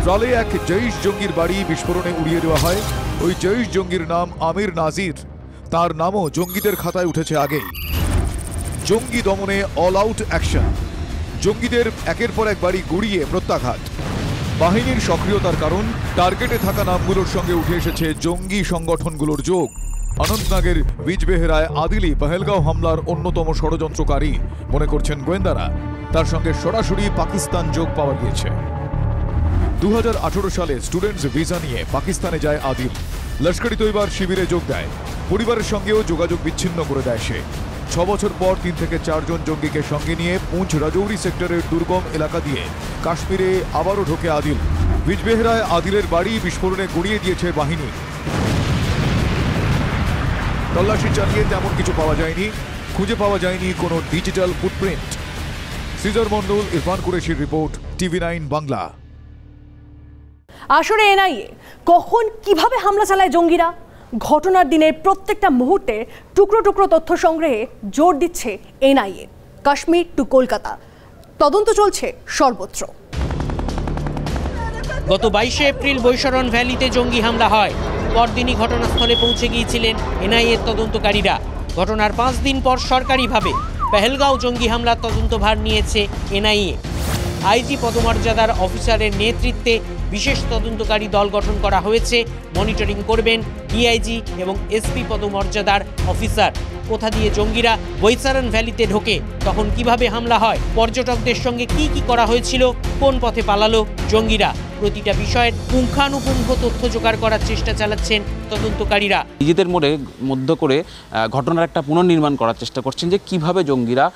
ত্রালে এক জৈশ জঙ্গির বাড়ি বিস্ফোরণে উড়িয়ে দেওয়া হয়। ওই জৈশ জঙ্গির নাম আমির নাজির। তার নামও জঙ্গিদের খাতায় উঠেছে আগেই। জঙ্গি দমনে অল আউট অ্যাকশন, জঙ্গিদের একের পর এক বাড়ি গুড়িয়ে প্রত্যাঘাত। বাহিনীর সক্রিয়তার কারণ টার্গেটে থাকা নামগুলোর সঙ্গে উঠে এসেছে জঙ্গি সংগঠনগুলোর যোগ। অনন্তনাগের বিজবেহেরায় আদিলি পহেলগাঁও হামলার অন্যতম ষড়যন্ত্রকারী মনে করছেন গোয়েন্দারা। তার সঙ্গে সরাসরি পাকিস্তান যোগ পাওয়া গিয়েছে। 2018 সালে স্টুডেন্টস ভিসা নিয়ে পাকিস্তানে যায় আদিল। লস্করি তৈবার শিবিরে যোগ দেয়। পরিবারের সঙ্গেও যোগাযোগ বিচ্ছিন্ন করে দেয় সে। 6 বছর পর 3 থেকে 4 জন জঙ্গিকে সঙ্গে নিয়ে পুঞ্চ রাজৌরি সেক্টরের দুর্গম এলাকা দিয়ে কাশ্মীরে আবারও ঢোকে আদিল। বিজবেহেরায় আদিলের বাড়ি বিস্ফোরণে গুড়িয়ে দিয়েছে বাহিনী। তল্লাশি চালিয়ে তেমন কিছু পাওয়া যায়নি। খুঁজে পাওয়া যায়নি কোনো ডিজিটাল ফুটপ্রিন্ট। সিজার মন্ডল, ইরফান কুরেশির রিপোর্ট, টিভি9 বাংলা। আসলে এনআইএ কখন কিভাবে হামলা চালায় জঙ্গিরা, ঘটনার দিনের প্রত্যেকটা মুহূর্তে টুকরো টুকরো তথ্য সংগ্রহে জোর দিচ্ছে এনআইএ। কাশ্মীর টু কলকাতা, তদন্ত চলছে সর্বত্র। গত 22 এপ্রিল বৈশরণ ভ্যালিতে জঙ্গি হামলা হয়। পরদিনই ঘটনাস্থলে পৌঁছে গিয়েছিলেন এনআইএর তদন্তকারীরা। ঘটনার 5 দিন পর সরকারিভাবে পহেলগাঁও জঙ্গি হামলার তদন্তভার নিয়েছে এনআইএ। আইজি পদমর্যাদার অফিসারের নেতৃত্বে বিশেষ তদন্তকারী দল গঠন করা হয়েছে। মনিটরিং করবেন ডিআইজি এবং এসপি পদমর্যাদার অফিসার। কোথা দিয়ে জঙ্গিরা বৈশারণ ভ্যালিতে ঢোকে, তখন কিভাবে হামলা হয়, পর্যটকদের সঙ্গে কি করা হয়েছিল, কোন পথে পালালো জঙ্গিরা, প্রতিটা বিষয়ের পুঙ্খানুপুঙ্খ তথ্য জোগাড় করার চেষ্টা চালাচ্ছেন তদন্তকারীরা। নিজেদের মধ্য করে ঘটনার একটা পুনর্নির্মাণ করার চেষ্টা করছেন যে কিভাবে জঙ্গিরা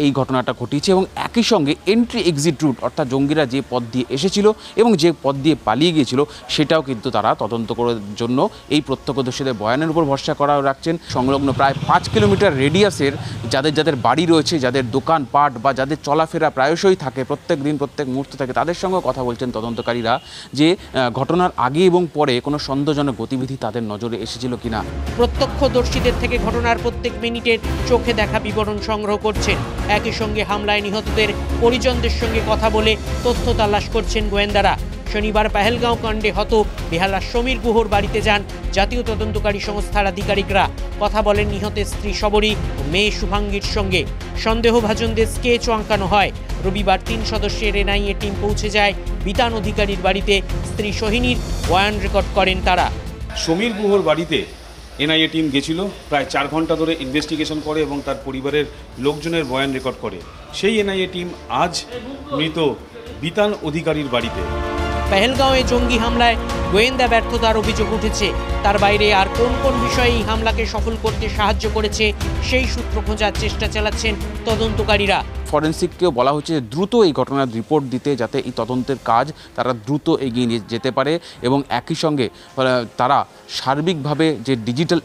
এই ঘটনাটা ঘটিয়েছে, এবং একই সঙ্গে এন্ট্রি এক্সিট রুট, অর্থাৎ জঙ্গিরা যে পথ দিয়ে এসেছিল এবং যে পথ দিয়ে পালিয়ে গিয়েছিল সেটাও কিন্তু তারা তদন্ত করার জন্য এই প্রত্যক্ষদর্শীদের বয়ানের উপর ভরসা করা রাখছেন। সংলগ্ন প্রায় 5 কিলোমিটার রেডিয়াসের যাদের বাড়ি রয়েছে, যাদের দোকানপাট বা যাদের চলাফেরা প্রায়শই থাকে, প্রত্যেক দিন প্রত্যেক মুহূর্তে থাকে, তাদের সঙ্গে কথা বলছেন তদন্তকারীরা। এটা যে ঘটনার আগে এবং পরে কোনো সন্দেহজনক গতিবিধি তাদের নজরে এসেছিল কিনা। প্রত্যক্ষদর্শীদের থেকে ঘটনার প্রত্যেক মিনিটের চোখে দেখা বিবরণ সংগ্রহ করছেন। একই সঙ্গে হামলায় নিহতদের পরিজনদের সঙ্গে কথা বলে তথ্য তালাশ করছেন গোয়েন্দারা। শনিবার পেহেলগাঁও কাণ্ডে হত বেহালার সমীর গুহর বাড়িতে যান জাতীয় তদন্তকারী সংস্থার আধিকারিকরা। কথা বলেন নিহতের স্ত্রী শবরী ও মেয়ে শুভাঙ্গীর সঙ্গে। সন্দেহভাজনদের স্কেচও আঁকানো হয়। রবিবার 3 সদস্যের এনআইএ টিম পৌঁছে যায় বিতান অধিকারীর বাড়িতে। স্ত্রী সোহিনীর বয়ান রেকর্ড করেন তারা। সমীর গুহর বাড়িতে এনআইএ টিম গেছিল, প্রায় 4 ঘন্টা ধরে ইনভেস্টিগেশন করে এবং তার পরিবারের লোকজনের বয়ান রেকর্ড করে। সেই এনআইএ টিম আজ মৃত বিতান অধিকারীর বাড়িতে। পেহেলগাঁওয়ে জঙ্গি হামলায় গোয়েন্দা ব্যর্থতার অভিযোগ উঠেছে। তার বাইরে আর কোন কোন বিষয়ে এই হামলাকে সফল করতে সাহায্য করেছে সেই সূত্র খোঁজার চেষ্টা চালাচ্ছেন তদন্তকারীরা। ফরেন্সিককেও বলা হচ্ছে দ্রুত এই ঘটনার রিপোর্ট দিতে, যাতে এই তদন্তের কাজ তারা দ্রুত এগিয়ে নিয়ে যেতে পারে এবং একই সঙ্গে তারা সার্বিকভাবে যে ডিজিটাল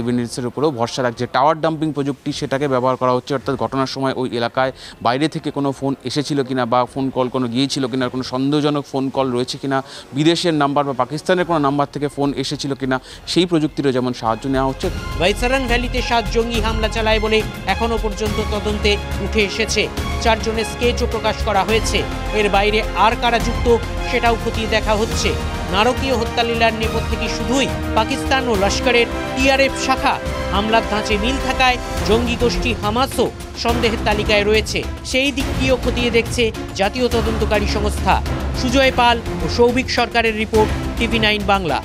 এভিডেন্সের উপরেও ভরসা রাখছে। টাওয়ার ডাম্পিং প্রযুক্তি সেটাকে ব্যবহার করা হচ্ছে, অর্থাৎ ঘটনার সময় ওই এলাকায় বাইরে থেকে কোনো ফোন এসেছিল কিনা বা ফোন কল কোনো গিয়েছিল কিনা, কোনো সন্দেহজনক ফোন কল রয়েছে কিনা, বিদেশের নাম্বার বা পাকিস্তানের কোনো নাম্বার থেকে ফোন এসেছিল কিনা, সেই প্রযুক্তিরও যেমন সাহায্য নেওয়া হচ্ছে। ভাইসারান ভ্যালিতে 7 জঙ্গি হামলা চালায় বলে এখনো পর্যন্ত তদন্তে উঠে এসেছে। 4 জনের স্কেচও প্রকাশ করা হয়েছে। এর বাইরে আর কারা যুক্ত সেটাও খতিয়ে দেখা হচ্ছে। নারকীয় হত্যালীলার নেপথ্যে কি শুধুই পাকিস্তান ও লস্করের টিআরএফ শাখা? হামলার ধাঁচে মিল থাকায় জঙ্গি গোষ্ঠী হামাসও সন্দেহের তালিকায় রয়েছে। সেই দিকটিও খতিয়ে দেখছে জাতীয় তদন্তকারী সংস্থা। সুজয় পাল ও সৌভিক সরকারের রিপোর্ট, TV9 বাংলা।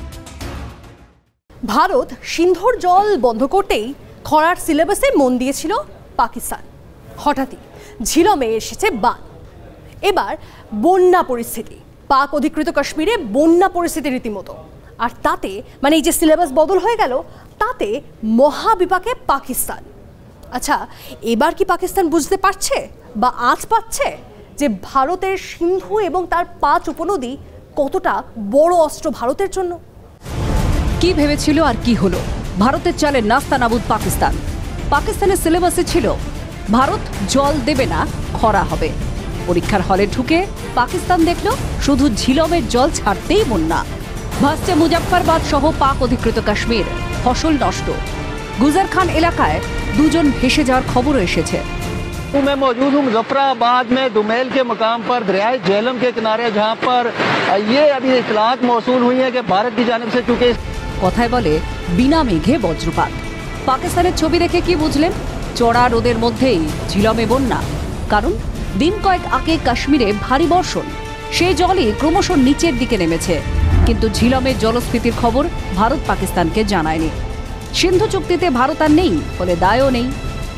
ভারত সিন্ধুর জল বন্ধ করতেই খরার সিলেবাসে মন দিয়েছিল পাকিস্তান। হঠাৎই ঝিলমে এসেছে বান। এবার বন্যা পরিস্থিতি, পাক অধিকৃত কাশ্মীরে বন্যা পরিস্থিতি রীতিমতো। আর তাতে মানে এই যে সিলেবাস বদল হয়ে গেল, তাতে মহাবিপাকে পাকিস্তান। আচ্ছা, এবার কি পাকিস্তান বুঝতে পারছে বা আঁচ পাচ্ছে যে ভারতের সিন্ধু এবং তার 5 উপনদী কতটা বড় অস্ত্র ভারতের জন্য? কি ভেবেছিল আর কি হলো? ভারতের চালে নাস্তানাবুদ পাকিস্তান। পাকিস্তানের সিলেবাসে ছিল ভারত জল দেবে না, খরা হবে। পরীক্ষার হলে ঢুকে পাকিস্তান দেখল শুধু ঝিলমের জল ছাড়তেই বন্যা। ভাসছে মুজাফফরবাদ সহ পাক অধিকৃত কাশ্মীর, ফসল নষ্ট। গুজর খান এলাকায় 2 জন ভেসে যাওয়ার খবরও এসেছে। मैं मौजूद हूँ मुजफ्फराबाद में दुमेल के मुकाम पर दरियाए झेलम के किनारे, जहाँ पर ये अभी इतलात मौसूल हुई है कि भारत की जानिब से चूंकि কথায় বলে বিনা মেঘে বজ্রপাত। পাকিস্তানের ছবি দেখে কি বুঝলেন? চড়া রোদের মধ্যেই ঝিলমে বন্যা। কারণ দিন কয়েক আগে কাশ্মীরে ভারী বর্ষণ, সেই জলই ক্রমশ নিচের দিকে নেমেছে। কিন্তু ঝিলমের জলস্ফীতির খবর ভারত পাকিস্তানকে জানায়নি। সিন্ধু চুক্তিতে ভারত আর নেই, ফলে দায়ও নেই।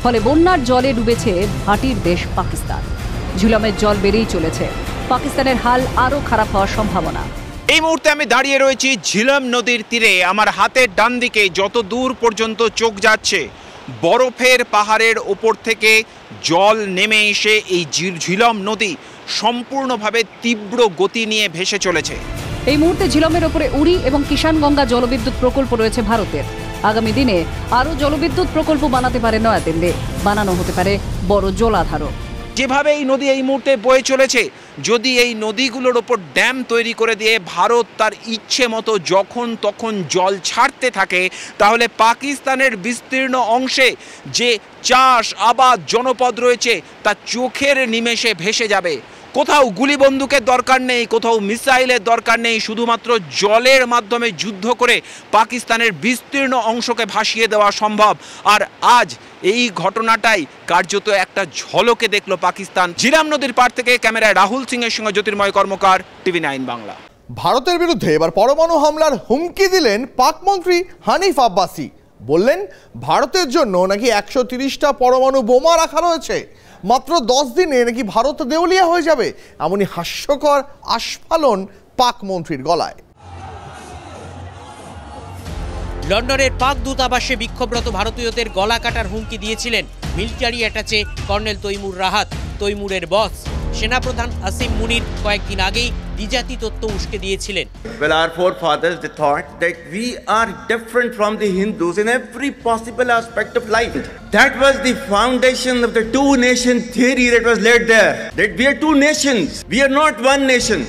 ফলে বন্যার জলে ডুবেছে ভাটির দেশ পাকিস্তান। ঝিলমের জল বেড়েই চলেছে। পাকিস্তানের হাল আরও খারাপ হওয়ার সম্ভাবনা। এই মুহূর্তে আমি দাঁড়িয়ে রয়েছি ঝিলম নদীর তীরে। আমার হাতের ডান দিকে যত দূর পর্যন্ত চোখ যাচ্ছে, বরফের পাহাড়ের ওপর থেকে জল নেমে এসে এই ঝিলম নদী সম্পূর্ণভাবে তীব্র গতি নিয়ে ভেসে চলেছে। এই মুহূর্তে ঝিলমের ওপরে উড়ি এবং কিষানগঙ্গা জলবিদ্যুৎ প্রকল্প রয়েছে ভারতের। আগামী দিনে আরও জলবিদ্যুৎ প্রকল্প বানাতে পারে নয়াদিল্লি, বানানো হতে পারে বড় জলাধারও। যেভাবে এই নদী এই মুহূর্তে বয়ে চলেছে, যদি এই নদীগুলোর ওপর ড্যাম তৈরি করে দিয়ে ভারত তার ইচ্ছে মতো যখন তখন জল ছাড়তে থাকে, তাহলে পাকিস্তানের বিস্তীর্ণ অংশে যে চাষ আবাদ জনপদ রয়েছে তা চোখের নিমেষে ভেসে যাবে। কোথাও গুলি বন্দুকের দরকার নেই, কোথাও মিসাইলের দরকার নেই, শুধুমাত্র জলের মাধ্যমে যুদ্ধ করে পাকিস্তানের বিস্তীর্ণ অংশকে ভাসিয়ে দেওয়া সম্ভব। আর আজ এই ঘটনাটাই কার্যত একটা ঝলকে দেখলো পাকিস্তান। ঝিলাম নদীর পার থেকে ক্যামেরায় রাহুল সিং এর সঙ্গে জ্যোতির্ময় কর্মকার, TV9 বাংলা। ভারতের বিরুদ্ধে এবার পরমাণু হামলার হুমকি দিলেন পাক মন্ত্রী হানিফ আব্বাসি। বললেন ভারতের জন্য নাকি 130টা পরমাণু বোমা রাখা রয়েছে, মাত্র 10 দিনে নাকি ভারত দেউলিয়া হয়ে যাবে। এমনই হাস্যকর আস্ফালন পাক মন্ত্রীর গলায়। লন্ডনের পাক দূতাবাসে বিক্ষোভরত ভারতীয়দের গলা কাটার হুমকি দিয়েছিলেন military attache colonel Taimur Rahat, তৈমুরের বস। সেনাপ্রধান আসিম মুনির কয়েকদিন আগেই দ্বিজাতি তত্ত্ব উস্কে দিয়েছিলেন। Well, our forefathers they thought that we are different from the Hindus in every possible aspect of life. That was the foundation of the two nation theory that was laid there. That we are two nations. We are not one nation.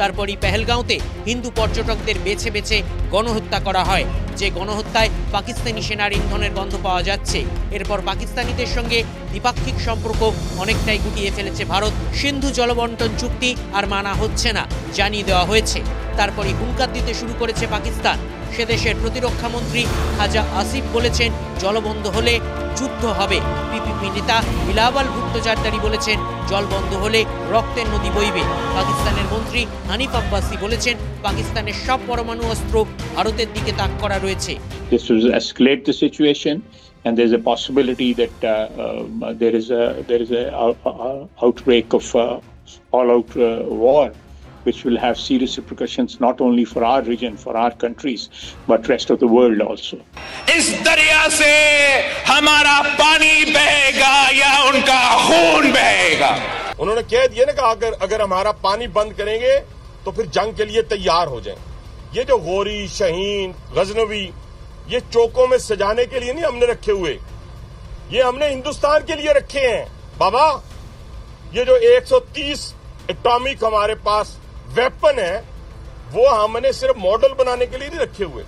তারপরই পেহেলগাঁওতে হিন্দু পর্যটকদের বেছে বেছে গণহত্যা করা হয়, যে গণহত্যায় পাকিস্তানি সেনার ইন্ধনের গন্ধ পাওয়া যাচ্ছে। এরপর পাকিস্তানিদের সঙ্গে দ্বিপাক্ষিক সম্পর্ক অনেকটাই গুটিয়ে ফেলেছে ভারত। সিন্ধু জলবন্টন চুক্তি আর মানা হচ্ছে না জানিয়ে দেওয়া হয়েছে। তারপরই হুঙ্কার দিতে শুরু করেছে পাকিস্তান। সে দেশের প্রতিরক্ষা মন্ত্রী খাজা আসিফ বলেছেন জল বন্ধ হলে যুদ্ধ হবে। পিপিপি নেতা বিলাওয়াল ভুট্টো জারদারি বলেছেন জল বন্ধ হলে রক্তের নদী বইবে। পাকিস্তানের মন্ত্রী হানিফ আব্বাসি বলেছেন পাকিস্তানের সব পরমাণু অস্ত্র ভারতের দিকে তাক করা রয়েছে। This will escalate the situation, and there's a possibility that there is a outbreak of all-out war, which will have serious repercussions not only for our region, for our countries, but rest of the world also. इस दरिया से हमारा पानी बहेगा या उनका खून बहेगा। उन्होंने कह दिया ना कि अगर हमारा पानी बंद करेंगे तो फिर जंग के लिए तैयार हो जाएं। ये जो गोरी, शहीन, गजनवी, ये चौकों में सजाने के लिए नहीं हमने रखे हुए, ये हमने हिंदुस्तान के लिए रखे हैं। बाबा, ये जो 130 एटॉमिक हमारे पास वेपन है, वो हमने सिर्फ मॉडल बनाने के लिए नहीं रखे हुए,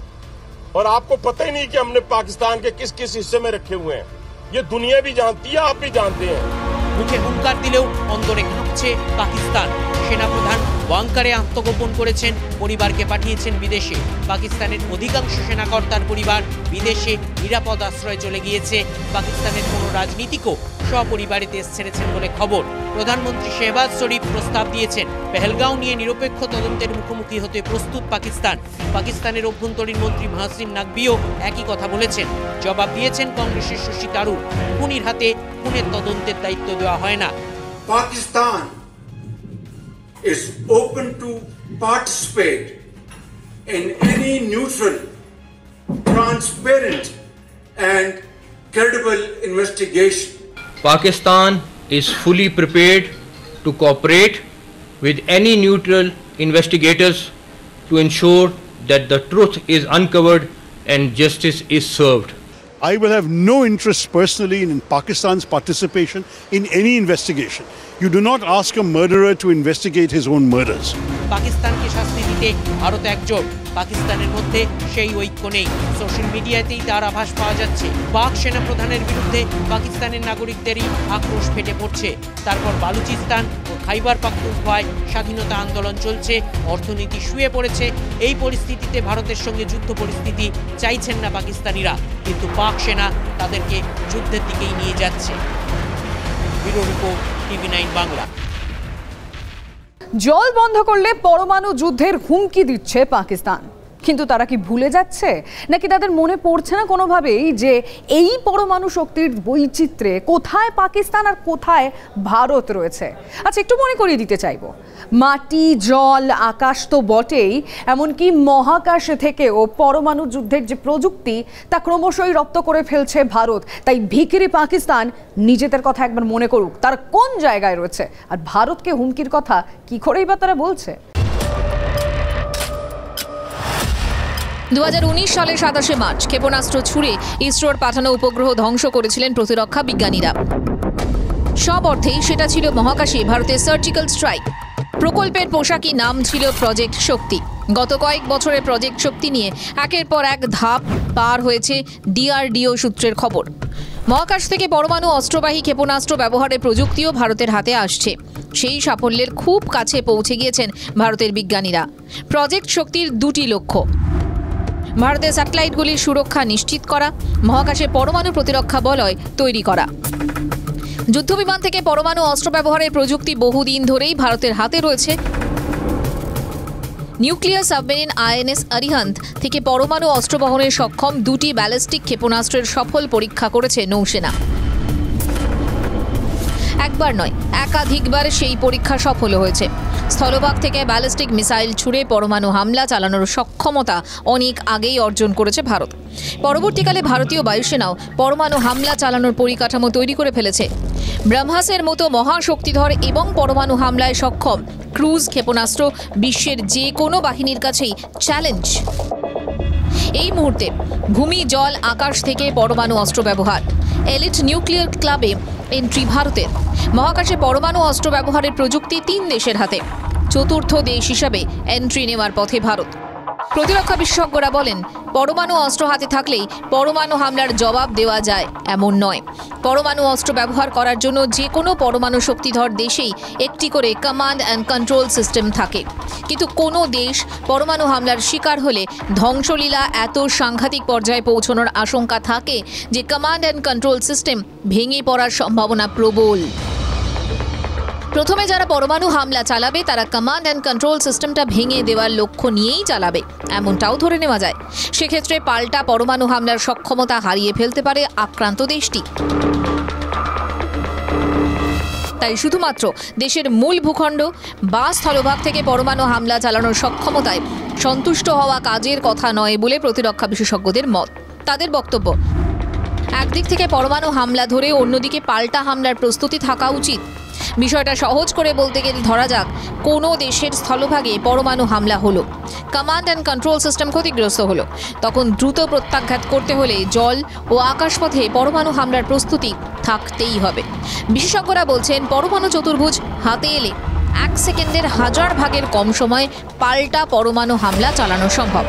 और आपको पता ही नहीं कि हमने पाकिस्तान के किस किस हिस्से में रखे हुए हैं। ये दुनिया भी जानती है, आप भी जानते हैं। মুখে হুঙ্কার দিলেও অন্তরে কাঁপছে পাকিস্তান। সেনাপ্রধান ওয়াঙ্কারে আত্মগোপন করেছেন, পরিবারকে পাঠিয়েছেন বিদেশে। পাকিস্তানের অধিকাংশ সেনাকর্তার পরিবার বিদেশে নিরাপদ আশ্রয়ে চলে গিয়েছে। পাকিস্তানের কোনো রাজনীতিকও সপরিবারে দেশ ছেড়েছেন বলে খবর। প্রধানমন্ত্রী শেহবাজ শরীফ প্রস্তাব দিয়েছেন পেহেলগাঁও নিয়ে নিরপেক্ষ তদন্তের মুখোমুখি হতে প্রস্তুত পাকিস্তান। পাকিস্তানের অভ্যন্তরীণ মন্ত্রী মাহসিন নাকভিও একই কথা বলেছেন। জবাব দিয়েছেন কংগ্রেসের শশী থারুর, খুনির হাতে খুনের তদন্তের দায়িত্ব দেওয়া হয় না। Pakistan is open to participate in any neutral, transparent and credible investigation. Pakistan is fully prepared to cooperate with any neutral investigators to ensure that the truth is uncovered and justice is served. I will have no interest personally in Pakistan's participation in any investigation. You do not ask a murderer to investigate his own murders. পাকিস্তানকে শাস্তি দিতে ভারত একজোট। পাকিস্তানের মধ্যে সেই ঐক্য নেই। Social মিডিয়াতেই তার আভাস পাওয়া যাচ্ছে। পাক সেনাপ্রধানের বিরুদ্ধে পাকিস্তানের নাগরিকদেরই আক্রোশ ফেটে পড়ছে। তারপর বালুচিস্তান ও খাইবার পাখতুনখোয়ায় স্বাধীনতা আন্দোলন চলছে, অর্থনীতি শুয়ে পড়েছে। এই পরিস্থিতিতে ভারতের সঙ্গে যুদ্ধ পরিস্থিতি চাইছেন না পাকিস্তানিরা, কিন্তু পাক সেনা তাদেরকে যুদ্ধের দিকেই নিয়ে যাচ্ছে। Bureau report, TV9 Bangla. জল বন্ধ করলে পরমাণু যুদ্ধের হুমকি দিচ্ছে পাকিস্তান, কিন্তু তারা কি ভুলে যাচ্ছে, নাকি তাদের মনে পড়ছে না কোনোভাবেই যে এই পরমাণু শক্তির বৈচিত্র্যে কোথায় পাকিস্তান আর কোথায় ভারত রয়েছে? আচ্ছা, একটু মনে করিয়ে দিতে চাইবো, মাটি, জল, আকাশ তো বটেই, এমনকি মহাকাশ থেকেও পরমাণু যুদ্ধের যে প্রযুক্তি তা ক্রমশই রপ্ত করে ফেলছে ভারত। তাই ভিখিরি পাকিস্তান নিজেদের কথা একবার মনে করুক, তারা কোন জায়গায় রয়েছে, আর ভারতকে হুমকির কথা কি করেই বা তারা বলছে। 2019 সালের 27 মার্চ ক্ষেপণাস্ত্র ছুড়ে ইসরোর পাঠানো উপগ্রহ ধ্বংস করেছিলেন প্রতিরক্ষা বিজ্ঞানীরা। সব অর্থেই সেটা ছিল মহাকাশে ভারতের সার্জিক্যাল স্ট্রাইক। প্রকল্পের পোশাকি নাম ছিল প্রজেক্ট শক্তি। গত কয়েক বছরে প্রজেক্ট শক্তি নিয়ে একের পর এক ধাপ পার হয়েছে DRDO সূত্রের খবর। মহাকাশ থেকে পরমাণু অস্ত্রবাহী ক্ষেপণাস্ত্র ব্যবহারের প্রযুক্তিও ভারতের হাতে আসছে। সেই সাফল্যের খুব কাছে পৌঁছে গিয়েছেন ভারতের বিজ্ঞানীরা। প্রজেক্ট শক্তির দুটি লক্ষ্য: ভারতের স্যাটেলাইটগুলির সুরক্ষা নিশ্চিত করা, মহাকাশে পরমাণু প্রতিরক্ষা বলয় তৈরি করা। যুদ্ধবিমান থেকে পরমাণু অস্ত্র ব্যবহারের প্রযুক্তি বহুদিন ধরেই ভারতের হাতে রয়েছে। নিউক্লিয়ার সাবমেরিন INS আরিহান্ত থেকে পরমাণু অস্ত্র বহনের সক্ষম দুটি ব্যালিস্টিক ক্ষেপণাস্ত্রের সফল পরীক্ষা করেছে নৌসেনা। একবার নয়, একাধিকবার সেই পরীক্ষা সফল হয়েছে। স্থলভাগ থেকে ব্যালিস্টিক মিসাইল ছুড়ে পরমাণু হামলা চালানোর সক্ষমতা অনেক আগেই অর্জন করেছে ভারত। পরবর্তীকালে ভারতীয় বায়ুসেনাও পরমাণু হামলা চালানোর পরিকাঠামো তৈরি করে ফেলেছে। ব্রহ্মাসের মতো মহাশক্তিধর এবং পরমাণু হামলায় সক্ষম ক্রুজ ক্ষেপণাস্ত্র বিশ্বের যে কোনো বাহিনীর কাছেই চ্যালেঞ্জ। এই মুহূর্তে ভূমি, জল, আকাশ থেকে পরমাণু অস্ত্র ব্যবহার। এলিট নিউক্লিয়ার ক্লাবে এন্ট্রি ভারতের। মহাকাশে পরমাণু অস্ত্র ব্যবহারের প্রযুক্তি 3 দেশের হাতে। চতুর্থ দেশ হিসাবে এন্ট্রি নেওয়ার পথে ভারত। প্রতিরক্ষা বিশেষজ্ঞরা বলেন, পরমাণু অস্ত্র হাতে থাকলেই পরমাণু হামলার জবাব দেওয়া যায় এমন নয়। পরমাণু অস্ত্র ব্যবহার করার জন্য যে কোনো পরমাণু শক্তিধর দেশেই একটি করে কমান্ড অ্যান্ড কন্ট্রোল সিস্টেম থাকে। কিন্তু কোনো দেশ পরমাণু হামলার শিকার হলে ধ্বংসলীলা এত সাংঘাতিক পর্যায়ে পৌঁছানোর আশঙ্কা থাকে যে কমান্ড অ্যান্ড কন্ট্রোল সিস্টেম ভেঙে পড়ার সম্ভাবনা প্রবল। প্রথমে যারা পরমাণু হামলা চালাবে তারা কমান্ড অ্যান্ড কন্ট্রোল সিস্টেমটা ভেঙে দেওয়ার লক্ষ্য নিয়েই চালাবে, এমনটাও ধরে নেওয়া যায়। সেক্ষেত্রে পাল্টা পরমাণু হামলার সক্ষমতা হারিয়ে ফেলতে পারে আক্রান্ত দেশটি। তাই শুধুমাত্র দেশের মূল ভূখণ্ড বা স্থলভাগ থেকে পরমাণু হামলা চালানোর সক্ষমতায় সন্তুষ্ট হওয়া কাজের কথা নয় বলে প্রতিরক্ষা বিশেষজ্ঞদের মত। তাদের বক্তব্য, একদিক থেকে পরমাণু হামলা ধরে অন্যদিকে পাল্টা হামলার প্রস্তুতি থাকা উচিত। বিষয়টা সহজ করে বলতে গেলে ধরা যাক কোনো দেশের স্থলভাগে পরমাণু হামলা হলো, কমান্ড অ্যান্ড কন্ট্রোল সিস্টেম ক্ষতিগ্রস্ত হলো, তখন দ্রুত প্রত্যাঘাত করতে হলে জল ও আকাশপথে পরমাণু হামলার প্রস্তুতি থাকতেই হবে। বিশেষজ্ঞরা বলছেন, পরমাণু চতুর্ভুজ হাতে এলে 1 সেকেন্ডের 1000 ভাগের কম সময় পাল্টা পরমাণু হামলা চালানো সম্ভব।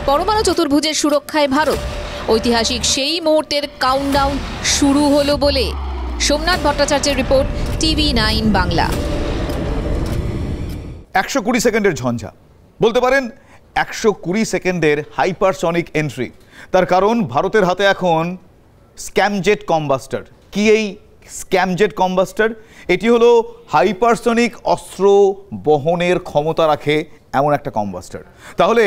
পরমাণু চতুর্ভুজের সুরক্ষায় ভারত। ঐতিহাসিক সেই মুহূর্তের কাউন্টডাউন শুরু হলো বলে সোমনাথ ভট্টাচার্যের রিপোর্ট, TV9 বাংলা। 120 সেকেন্ডের ঝঞ্ঝা বলতে পারেন, 120 সেকেন্ডের হাইপারসনিক এন্ট্রি। তার কারণ ভারতের হাতে এখন স্ক্যামজেট কম্বাস্টার। কি এই স্ক্যামজেট কম্বাস্টার? এটি হলো হাইপারসনিক অস্ত্র বহনের ক্ষমতা রাখে এমন একটা কম্বাস্টার। তাহলে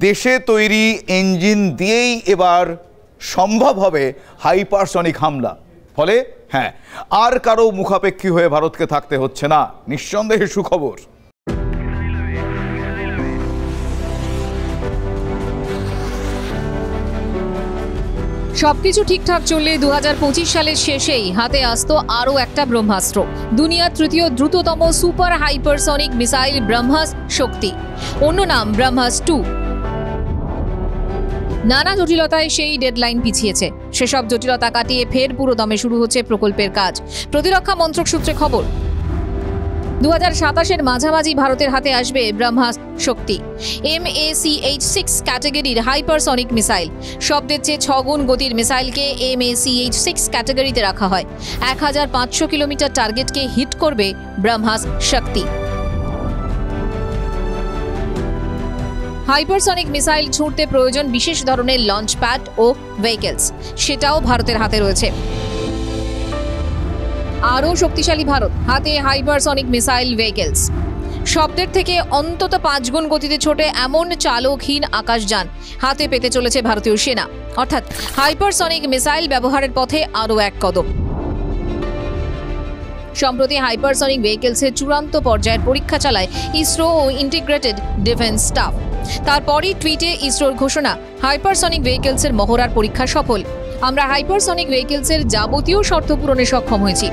দেশে তৈরি ইঞ্জিন দিয়েই এবার সম্ভব হবে হাইপারসনিক হামলা। ফলে হ্যাঁ, আর কারো মুখাপেক্ষী হয়ে ভারতকে থাকতে হচ্ছে না, নিঃসন্দেহে সুখবর। সবকিছু ঠিকঠাক চললে 2025 সালের শেষেই হাতে আসতো আরও একটা ব্রহ্মাস্ত্র, দুনিয়ার তৃতীয় দ্রুততম সুপার হাইপারসনিক মিসাইল ব্রহ্মাস শক্তি, অন্য নাম ব্রহ্মাস 2। নানা জটিলতায় সেই ডেডলাইন পিছিয়েছে। সেসব জটিলতা কাটিয়ে ফের পুরো দমে শুরু হচ্ছে প্রকল্পের কাজ। প্রতিরক্ষা মন্ত্রক সূত্রে খবর, 2027-এর মাঝামাঝি ভারতের হাতে আসবে ব্রহ্মাস শক্তি, MACH-6 ক্যাটাগরির হাইপারসনিক মিসাইল। শব্দের চেয়ে 6 গুণ গতির মিসাইলকে MACH-6 ক্যাটাগরিতে রাখা হয়। 1500 কিলোমিটার টার্গেটকে হিট করবে ব্রহ্মাস শক্তি। হাইপারসনিক মিসাইল ছুঁড়তে প্রয়োজন বিশেষ ধরনের লঞ্চ প্যাড ও ভেহিকলস, সেটাও ভারতের হাতে রয়েছে। আরও শক্তিশালী ভারত, হাতে হাইপারসনিক মিসাইল ভেহিকলস। শব্দের থেকে অন্তত 5 গুণ গতিতে ছোটে এমন চালকহীন আকাশযান হাতে পেতে চলেছে ভারতীয় সেনা। অর্থাৎ হাইপারসনিক মিসাইল ব্যবহারের পথে আরও এক কদম। সম্প্রতি হাইপারসনিক ভেহিকলসের চূড়ান্ত পর্যায়ের পরীক্ষা চালায় ইসরো ও ইন্টিগ্রেটেড ডিফেন্স স্টাফ। তারপরই টুইটে ইসরোর ঘোষণা, হাইপারসনিক ভেহিকলসের মহড়ার পরীক্ষা সফল। আমরা হাইপারসনিক ভেহিকলসের যাবতীয় শর্ত পূরণে সক্ষম হয়েছি।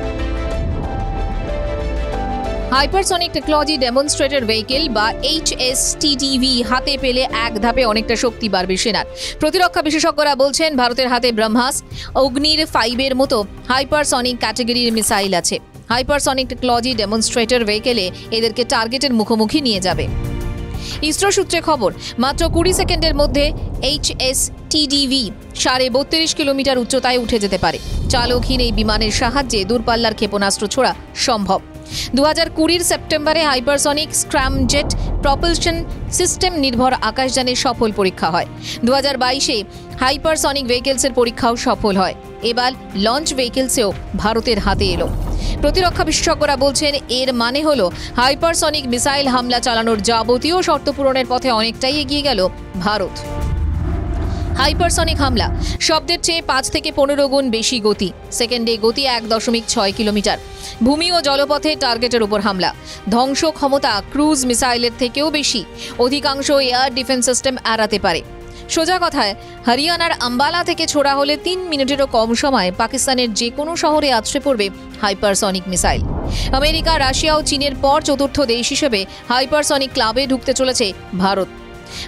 হাইপারসনিক টেকনোলজি ডেমনস্ট্রেটর ভেহিকল বা HSTDV হাতে পেলে এক ধাপে অনেকটা শক্তি বাড়বে সেনার। প্রতিরক্ষা বিশেষজ্ঞরা বলছেন, ভারতের হাতে ব্রহ্মাস, অগ্নির 5-এর মতো হাইপারসনিক ক্যাটাগরির মিসাইল আছে। হাইপারসনিক টেকনোলজি ডেমনস্ট্রেটর ভেহিকলে এদেরকে টার্গেটের মুখোমুখি নিয়ে যাবে। ইসরো সূত্রে খবর, মাত্র 20 সেকেন্ডের মধ্যে HSTDV 32.5 কিলোমিটার উচ্চতায় উঠে যেতে পারে। চালকহীন এই বিমানের সাহায্যে দূরপাল্লার ক্ষেপণাস্ত্র ছোড়া সম্ভব। 2020 সেপ্টেম্বরে হাইপারসনিক স্ক্র্যামজেট প্রপালশন সিস্টেম নির্ভর আকাশযানের সফল পরীক্ষা হয়। 2022-এ হাইপারসনিক ভেহিকলসের পরীক্ষাও সফল হয়। এবার লঞ্চ ভেহিকলসেও ভারতের হাতে এলো। প্রতিরক্ষা বিশেষজ্ঞরা বলছেন, এর মানে হলো হাইপারসনিক মিসাইল হামলা চালানোর যাবতীয় শর্ত পূরণের পথে অনেকটাই এগিয়ে গেল ভারত। হাইপারসনিক হামলা, শব্দের চেয়ে 5 থেকে 15 গুণ বেশি গতি, সেকেন্ডে গতি 1.6 কিলোমিটার। ভূমি ও জলপথে টার্গেটের উপর হামলা, ধ্বংস ক্ষমতা ক্রুজ মিসাইলের থেকেও বেশি। অধিকাংশ এয়ার ডিফেন্স সিস্টেম এড়াতে পারে। সোজা কথায়, হরিয়ানার আম্বালা থেকে ছোড়া হলে 3 মিনিটেরও কম সময় পাকিস্তানের যে কোনো শহরে আছড়ে পড়বে হাইপারসনিক মিসাইল। আমেরিকা, রাশিয়া ও চীনের পর চতুর্থ দেশ হিসেবে হাইপারসনিক ক্লাবে ঢুকতে চলেছে Bharat.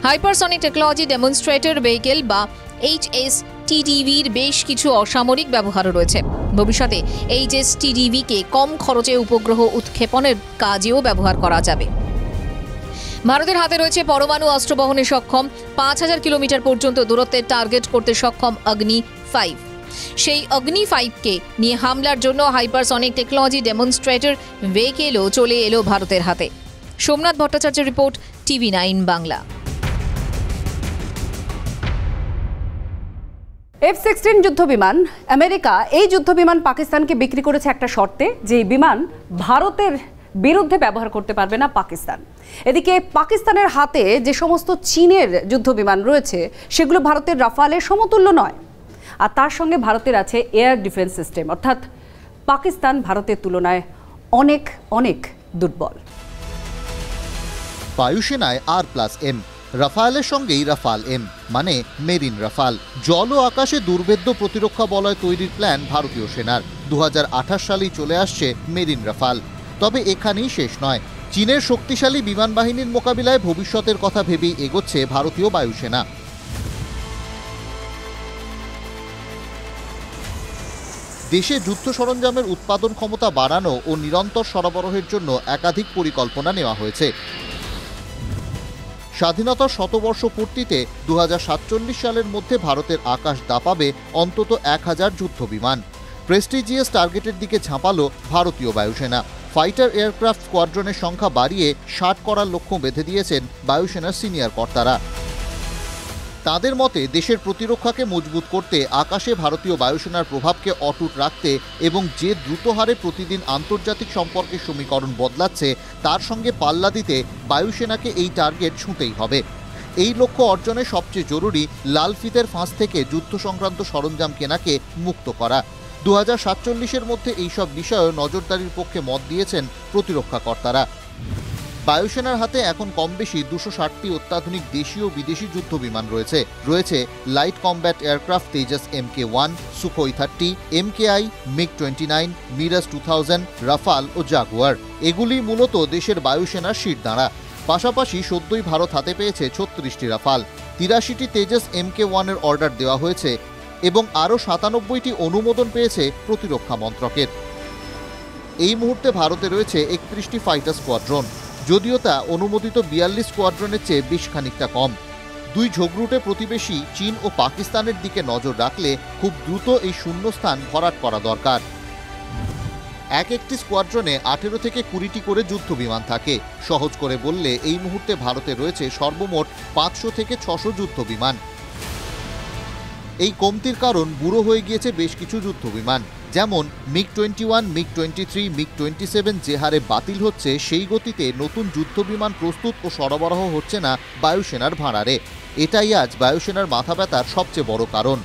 Hypersonic technology demonstrator vehicle বা HSTDVর বেশ কিছু অসামরিক ব্যবহারও রয়েছে। ভবিষ্যতে HSTDV-কে কম খরচে উপগ্রহ উৎক্ষেপণের কাজেও ব্যবহার করা যাবে। ভারতের হাতে রয়েছে পরমাণু অস্ত্র বহনে সক্ষম 5000 কিলোমিটার পর্যন্ত দূরত্বের টার্গেট করতে সক্ষম অগ্নি 5। সেই অগ্নি 5কে নিয়ে হামলার জন্য হাইপারসনিক টেকনোলজি ডেমনস্ট্রেটর ভেহিকেলও চলে এলো ভারতের হাতে। সোমনাথ ভট্টাচার্যের রিপোর্ট, TV9 বাংলা। F-16 যুদ্ধবিমান আমেরিকা এই যুদ্ধবিমান পাকিস্তানকে বিক্রি করেছে একটা শর্তে, যে বিমান ভারতের বিরুদ্ধে ব্যবহার করতে পারবে না পাকিস্তান। এদিকে পাকিস্তানের হাতে যে সমস্ত চীনের যুদ্ধবিমান রয়েছে সেগুলো ভারতের রাফালের সমতুল্য নয়, আর তার সঙ্গে ভারতের আছে এয়ার ডিফেন্স সিস্টেম, অর্থাৎ পাকিস্তান ভারতের তুলনায় অনেক অনেক দুর্বল। বায়ুসেনায় R+M, রাফালের সঙ্গেই রাফাল M, মানে মেরিন রাফাল। জল ও আকাশে দুর্ভেদ্য প্রতিরক্ষা বলয় তৈরির প্ল্যান ভারতীয় সেনার। 2028 সালেই চলে আসছে মেরিন রাফাল। তবে এখানেই শেষ নয়। চীনের শক্তিশালী বিমান বাহিনীর মোকাবিলায় ভবিষ্যতের কথা ভেবেই এগোচ্ছে ভারতীয় বায়ুসেনা। দেশে যুদ্ধ সরঞ্জামের উৎপাদন ক্ষমতা বাড়ানো ও নিরন্তর সরবরাহের জন্য একাধিক পরিকল্পনা নেওয়া হয়েছে। স্বাধীনতার শতবর্ষ পূর্তিতে 2047 সালের মধ্যে ভারতের আকাশ দাপাবে অন্তত 1000 যুদ্ধবিমান। প্রেস্টিজিয়াস টার্গেটের দিকে ঝাঁপালো ভারতীয় বায়ুসেনা। ফাইটার এয়ারক্রাফট স্কোয়াড্রনের সংখ্যা বাড়িয়ে 60 করার লক্ষ্য বেঁধে দিয়েছেন বায়ুসেনার সিনিয়র কর্তারা। তাদের মতে দেশের প্রতিরক্ষাকে মজবুত করতে আকাশে ভারতীয় বায়ুসেনার প্রভাবকে অটুট রাখতে এবং যে দ্রুত হারে প্রতিদিন আন্তর্জাতিক সম্পর্কের সমীকরণ বদলাচ্ছে তার সঙ্গে পাল্লা দিতে বায়ুসেনাকে এই টার্গেট ছুঁতেই হবে। এই লক্ষ্য অর্জনে সবচেয়ে জরুরি লাল ফিতের ফাঁস থেকে যুদ্ধ সংক্রান্ত সরঞ্জাম কেনাকে মুক্ত করা। 2047-এর মধ্যে এইসব বিষয়ে নজরদারির পক্ষে মত দিয়েছেন প্রতিরক্ষা কর্তারা। বায়ুসেনার হাতে এখন কম বেশি 260টি অত্যাধুনিক দেশীয় বিদেশি যুদ্ধবিমান রয়েছে light combat aircraft Tejas MK1, Sukhoi 30, MKI, MiG-29, Mirage 2000, Rafale ও জাগুয়ার। এগুলি মূলত দেশের বায়ুসেনার শিরদাঁড়া। পাশাপাশি সদ্যই ভারত হাতে পেয়েছে 36টি রাফাল, 83টি তেজস MK1-এর অর্ডার দেওয়া হয়েছে এবং আরও 97টি অনুমোদন পেয়েছে প্রতিরক্ষা মন্ত্রকের। এই মুহূর্তে ভারতে রয়েছে 31টি ফাইটার স্কোয়াড্রন, যদিও তা অনুমোদিত 42 স্কোয়াড্রনের চেয়ে বেশ খানিকটা কম। দুই ঝোগরুটে প্রতিবেশী চীন ও পাকিস্তানের দিকে নজর রাখলে খুব দ্রুত এই শূন্যস্থান ভরাট করা দরকার। একটি স্কোয়াড্রনে 18 থেকে 20টি করে যুদ্ধবিমান থাকে। সহজ করে বললে এই মুহূর্তে ভারতে রয়েছে সর্বমোট 500 থেকে 600 যুদ্ধবিমান। এই কমতির কারণ বুড়ো হয়ে গিয়েছে বেশ কিছু যুদ্ধবিমান, যেমন MiG-21, MiG-23, MiG-27 যে হারে বাতিল হচ্ছে সেই গতিতে নতুন যুদ্ধবিমান প্রস্তুত ও সরবরাহ হচ্ছে না বায়ুসেনার ভাঁড়ারে। এটাই আজ বায়ুসেনার মাথা ব্যথার সবচেয়ে বড় কারণ।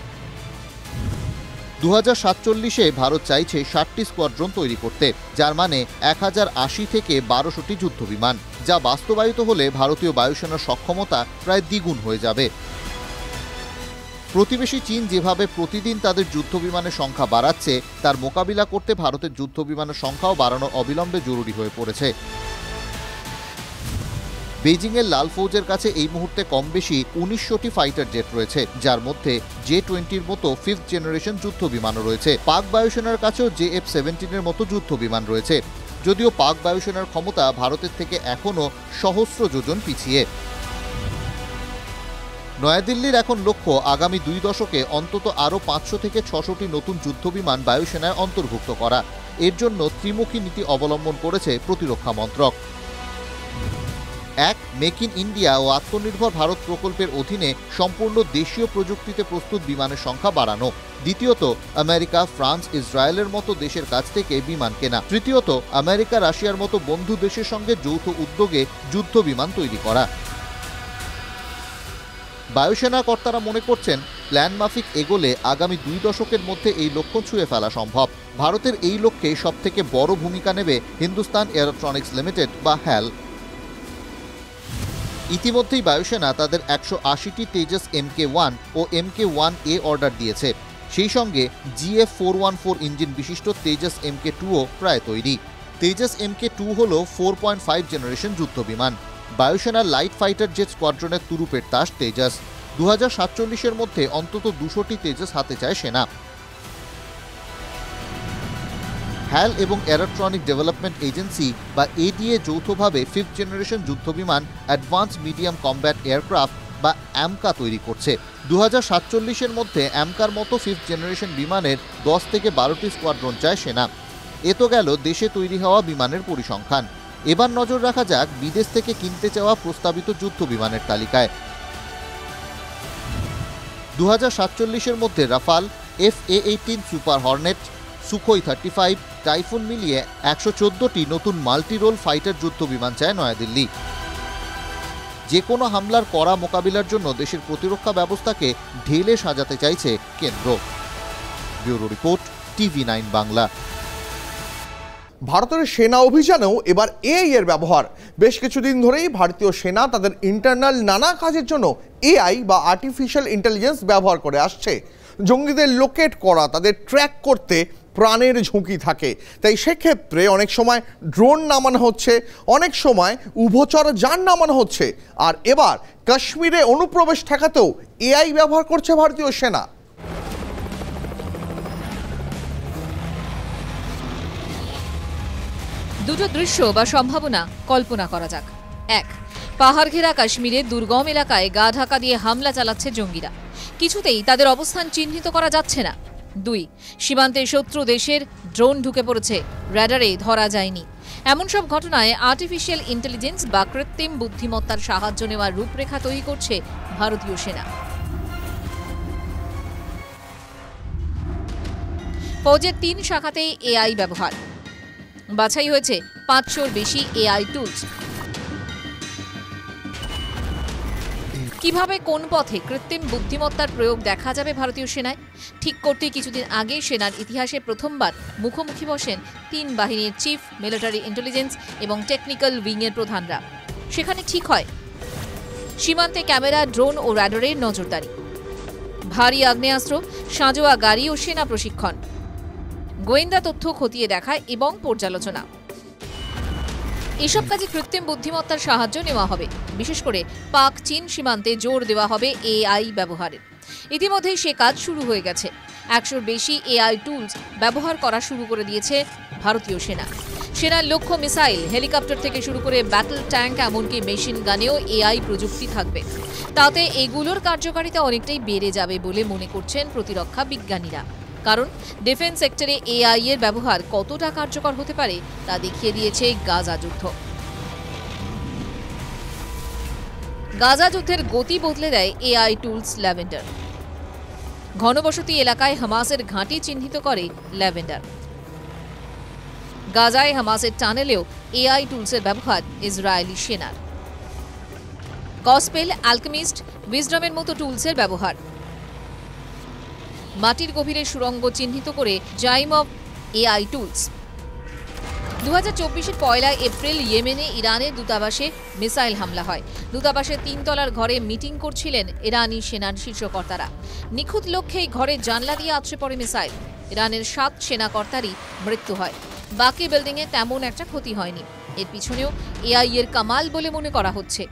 2047-এ ভারত চাইছে 60টি স্কোয়াড্রন তৈরি করতে, যার মানে 1080 থেকে 1200টি যুদ্ধবিমান, যা বাস্তবায়িত হলে ভারতীয় বায়ুসেনার সক্ষমতা প্রায় দ্বিগুণ হয়ে যাবে। প্রতিবেশী চীন যেভাবে প্রতিদিন তাদের যুদ্ধবিমানের সংখ্যা বাড়াচ্ছে তার মোকাবিলা করতে ভারতের যুদ্ধবিমানের সংখ্যাও বাড়ানো অবিলম্বে জরুরি হয়ে পড়েছে। বেজিংয়ের লাল ফৌজের কাছে এই মুহূর্তে কম বেশি 1900টি ফাইটার জেট রয়েছে, যার মধ্যে J-20-র মতো 5th জেনারেশন যুদ্ধবিমানও রয়েছে। পাক বায়ুসেনার কাছেও JF-17-এর মতো যুদ্ধবিমান রয়েছে, যদিও পাক বায়ুসেনার ক্ষমতা ভারতের থেকে এখনও সহস্র যোজন পিছিয়ে। নয়াদিল্লির এখন লক্ষ্য আগামী 2 দশকে অন্তত আরও 500 থেকে 600টি নতুন যুদ্ধবিমান বায়ুসেনায় অন্তর্ভুক্ত করা। এর জন্য ত্রিমুখী নীতি অবলম্বন করেছে প্রতিরক্ষা মন্ত্রক। এক, মেক ইন ইন্ডিয়া ও আত্মনির্ভর ভারত প্রকল্পের অধীনে সম্পূর্ণ দেশীয় প্রযুক্তিতে প্রস্তুত বিমানের সংখ্যা বাড়ানো। দ্বিতীয়ত, আমেরিকা, ফ্রান্স, ইসরায়েলের মতো দেশের কাছ থেকে বিমান কেনা। তৃতীয়ত, আমেরিকা, রাশিয়ার মতো বন্ধু দেশের সঙ্গে যৌথ উদ্যোগে যুদ্ধ বিমান তৈরি করা। বায়ুসেনা কর্তারা মনে করছেন প্ল্যান মাফিক এগোলে আগামী 2 দশকের মধ্যে এই লক্ষ্য ছুঁয়ে ফেলা সম্ভব। ভারতের এই লক্ষ্যে সবথেকে বড় ভূমিকা নেবে হিন্দুস্তান এরোট্রনিক্স লিমিটেড বা HAL। ইতিমধ্যেই বায়ুসেনা তাদের 180টি তেজস MK1 ও MK1A অর্ডার দিয়েছে। সেই সঙ্গে GF-414 ইঞ্জিন বিশিষ্ট তেজস MK2ও প্রায় তৈরি। তেজস MK2 হল 4.5 জেনারেশন যুদ্ধবিমান। বায়ুসেনার লাইট ফাইটার জেট স্কোয়াড্রনের তুরুপের তাস তেজস। 2047-এর মধ্যে অন্তত 200টি তেজস হাতে চায় সেনা। হ্যাল এবং এরোট্রনিক ডেভেলপমেন্ট এজেন্সি বা এডিএ যৌথভাবে 5th জেনারেশন যুদ্ধবিমান অ্যাডভান্স মিডিয়াম কমব্যাট এয়ারক্রাফট বা অ্যামকা তৈরি করছে। 2047-এর মধ্যে অ্যামকার মতো 5th জেনারেশন বিমানের 10 থেকে 12টি স্কোয়াড্রন চায় সেনা। এ তো গেল দেশে তৈরি হওয়া বিমানের পরিসংখ্যান। এবার নজর রাখা যাক বিদেশ থেকে কিনতে চাওয়া প্রস্তাবিত যুদ্ধ বিমানের তালিকায়। 2047-এর মধ্যে Rafale, FA-18 super Hornet, Sukhoi 35, typhoon মিলিয়ে 114টি নতুন মাল্টিরোল ফাইটার যুদ্ধ বিমান চায় নয়াদিল্লি। যে কোনো হামলার কড়া মোকাবিলার জন্য দেশের প্রতিরক্ষা ব্যবস্থাকে ঢেলে সাজাতে চাইছে কেন্দ্র। Bureau report, TV9 Bangla. ভারতের সেনা অভিযানেও এবার এআই এর ব্যবহার। বেশ কিছুদিন ধরেই ভারতীয় সেনা তাদের ইন্টারনাল নানা কাজের জন্য এআই বা আর্টিফিশিয়াল ইন্টেলিজেন্স ব্যবহার করে আসছে। জঙ্গিদের লোকেট করা, তাদের ট্র্যাক করতে প্রাণের ঝুঁকি থাকে, তাই সেক্ষেত্রে অনেক সময় ড্রোন নামানো হচ্ছে, অনেক সময় উভচর যান নামানো হচ্ছে। আর এবার কাশ্মীরে অনুপ্রবেশ ঠেকাতেও এআই ব্যবহার করছে ভারতীয় সেনা। দুটো দৃশ্য বা সম্ভাবনা কল্পনা করা যাক। 1, পাহাড় ঘেরা কাশ্মীরের দুর্গম এলাকায় গা ঢাকা দিয়ে হামলা চালাচ্ছে জঙ্গিরা, কিছুতেই তাদের অবস্থান চিহ্নিত করা যাচ্ছে না। 2, সীমান্তে শত্রু দেশের ড্রোন ঢুকে পড়েছে, র্যাডারে ধরা যায়নি। এমন সব ঘটনায় আর্টিফিশিয়াল ইন্টেলিজেন্স বা কৃত্রিম বুদ্ধিমত্তার সাহায্য নেওয়ার রূপরেখা তৈরি করছে ভারতীয় সেনা। ফৌজের 3 শাখাতেই এআই ব্যবহার। বাছাই হয়েছে 500-র বেশি এআই টুলস। কিভাবে কোন পথে কৃত্রিম বুদ্ধিমত্তার প্রয়োগ দেখা যাবে ভারতীয় সেনায় ঠিক করতে কিছুদিন আগে সেনার ইতিহাসে প্রথমবার মুখোমুখি বসেন 3 বাহিনীর চিফ, মিলিটারি ইন্টেলিজেন্স এবং টেকনিক্যাল উইংয়ের প্রধানরা। সেখানে ঠিক হয় সীমান্তে ক্যামেরা, ড্রোন ও র্যাডারের নজরদারি, ভারী আগ্নেয়াস্ত্র, সাঁজোয়া গাড়ি ও সেনা প্রশিক্ষণ, গোয়েন্দা তথ্য খতিয়ে দেখা এবং পর্যালোচনা। এসব কাজে কৃত্রিম বুদ্ধিমত্তার সাহায্য নেওয়া হবে। বিশেষ করে পাক চীন সীমান্তে জোর দেওয়া হবে এআই ব্যবহারের। ইতিমধ্যেই সে কাজ শুরু হয়ে গেছে। 100-র বেশি এআই টুলস ব্যবহার করা শুরু করে দিয়েছে ভারতীয় সেনা। সেনার লক্ষ্য মিসাইল, হেলিকপ্টার থেকে শুরু করে ব্যাটল ট্যাঙ্ক, এমনকি মেশিন গানেও এআই প্রযুক্তি থাকবে। তাতে এগুলোর কার্যকারিতা অনেকটাই বেড়ে যাবে বলে মনে করছেন প্রতিরক্ষা বিজ্ঞানীরা। কারণ ডিফেন্স সেক্টরে এআই এর ব্যবহার কতটা কার্যকর হতে পারে তা দেখিয়ে দিয়েছে গাজা যুদ্ধ। গাজা যুদ্ধের গতি বদলে দেয় এআই টুলস ল্যাভেন্ডার। ঘনবসতি এলাকায় হামাসের ঘাঁটি চিহ্নিত করে ল্যাভেন্ডার। গাজায় হামাসের টানেলেও এআই টুলসের ব্যবহার ইসরায়েলি সেনার। গসপেল, অ্যালকেমিস্ট, উইজডমের মতো টুলসের ব্যবহার। মাটির গভীরে সুড়ঙ্গ চিহ্নিত করে জাইম অফ এআই টুলস। 2024-এর 1 এপ্রিল ইয়েমেনে ইরানের দূতাবাসে মিসাইল হামলা হয়। দূতাবাসের 3 তলার ঘরে মিটিং করছিলেন ইরানি সেনার শীর্ষকর্তারা। নিখুঁত লক্ষ্যেই ঘরের জানলা দিয়ে আছড়ে পড়ে মিসাইল। ইরানের 7 সেনাকর্তারই মৃত্যু হয়। বাকি বিল্ডিংয়ে তেমন একটা ক্ষতি হয়নি। এর পিছনেও এআই এর কামাল বলে মনে করা হচ্ছে।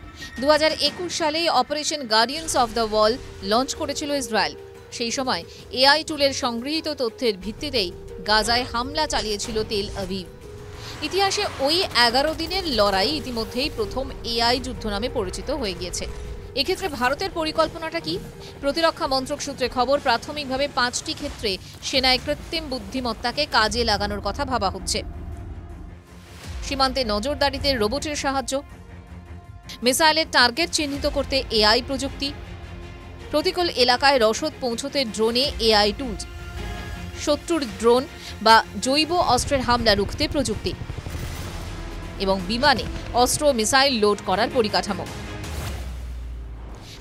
2021 সালে operation guardians of the wall launch করেছিল ইসরায়েল। সেই সময় এআই টুলের সংগৃহীত তথ্যের ভিত্তিতেই গাজায় হামলা চালিয়েছিল তেল আভিভ। ইতিহাসে ওই 11 দিনের লড়াই ইতিমধ্যেই প্রথম এআই যুদ্ধ নামে পরিচিত হয়ে গিয়েছে। এক্ষেত্রে ভারতের পরিকল্পনাটা কি? প্রতিরক্ষা মন্ত্রক সূত্রে খবর, প্রাথমিকভাবে 5টি ক্ষেত্রে সেনায় কৃত্রিম বুদ্ধিমত্তাকে কাজে লাগানোর কথা ভাবা হচ্ছে। সীমান্তে নজরদারিতে রোবটের সাহায্য, মিসাইলের টার্গেট চিহ্নিত করতে এআই প্রযুক্তি, প্রতিকূল এলাকায় রসদ পৌঁছতে ড্রোনে এআই টুলস, শত্রুর ড্রোন বা জৈব অস্ত্রের হামলা রুখতে প্রযুক্তি এবং বিমানে অস্ত্র মিসাইল লোড করার পরিকাঠামো।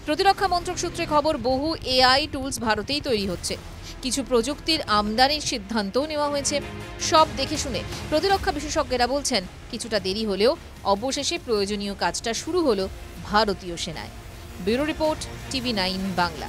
প্রতিরক্ষা মন্ত্রক সূত্রে খবর, বহু এআই টুলস ভারতেই তৈরি হচ্ছে। কিছু প্রযুক্তির আমদানির সিদ্ধান্তও নেওয়া হয়েছে। সব দেখে শুনে প্রতিরক্ষা বিশেষজ্ঞরা বলছেন কিছুটা দেরি হলেও অবশেষে প্রয়োজনীয় কাজটা শুরু হলো ভারতীয় সেনায়। Bureau report, TV9 Bangla.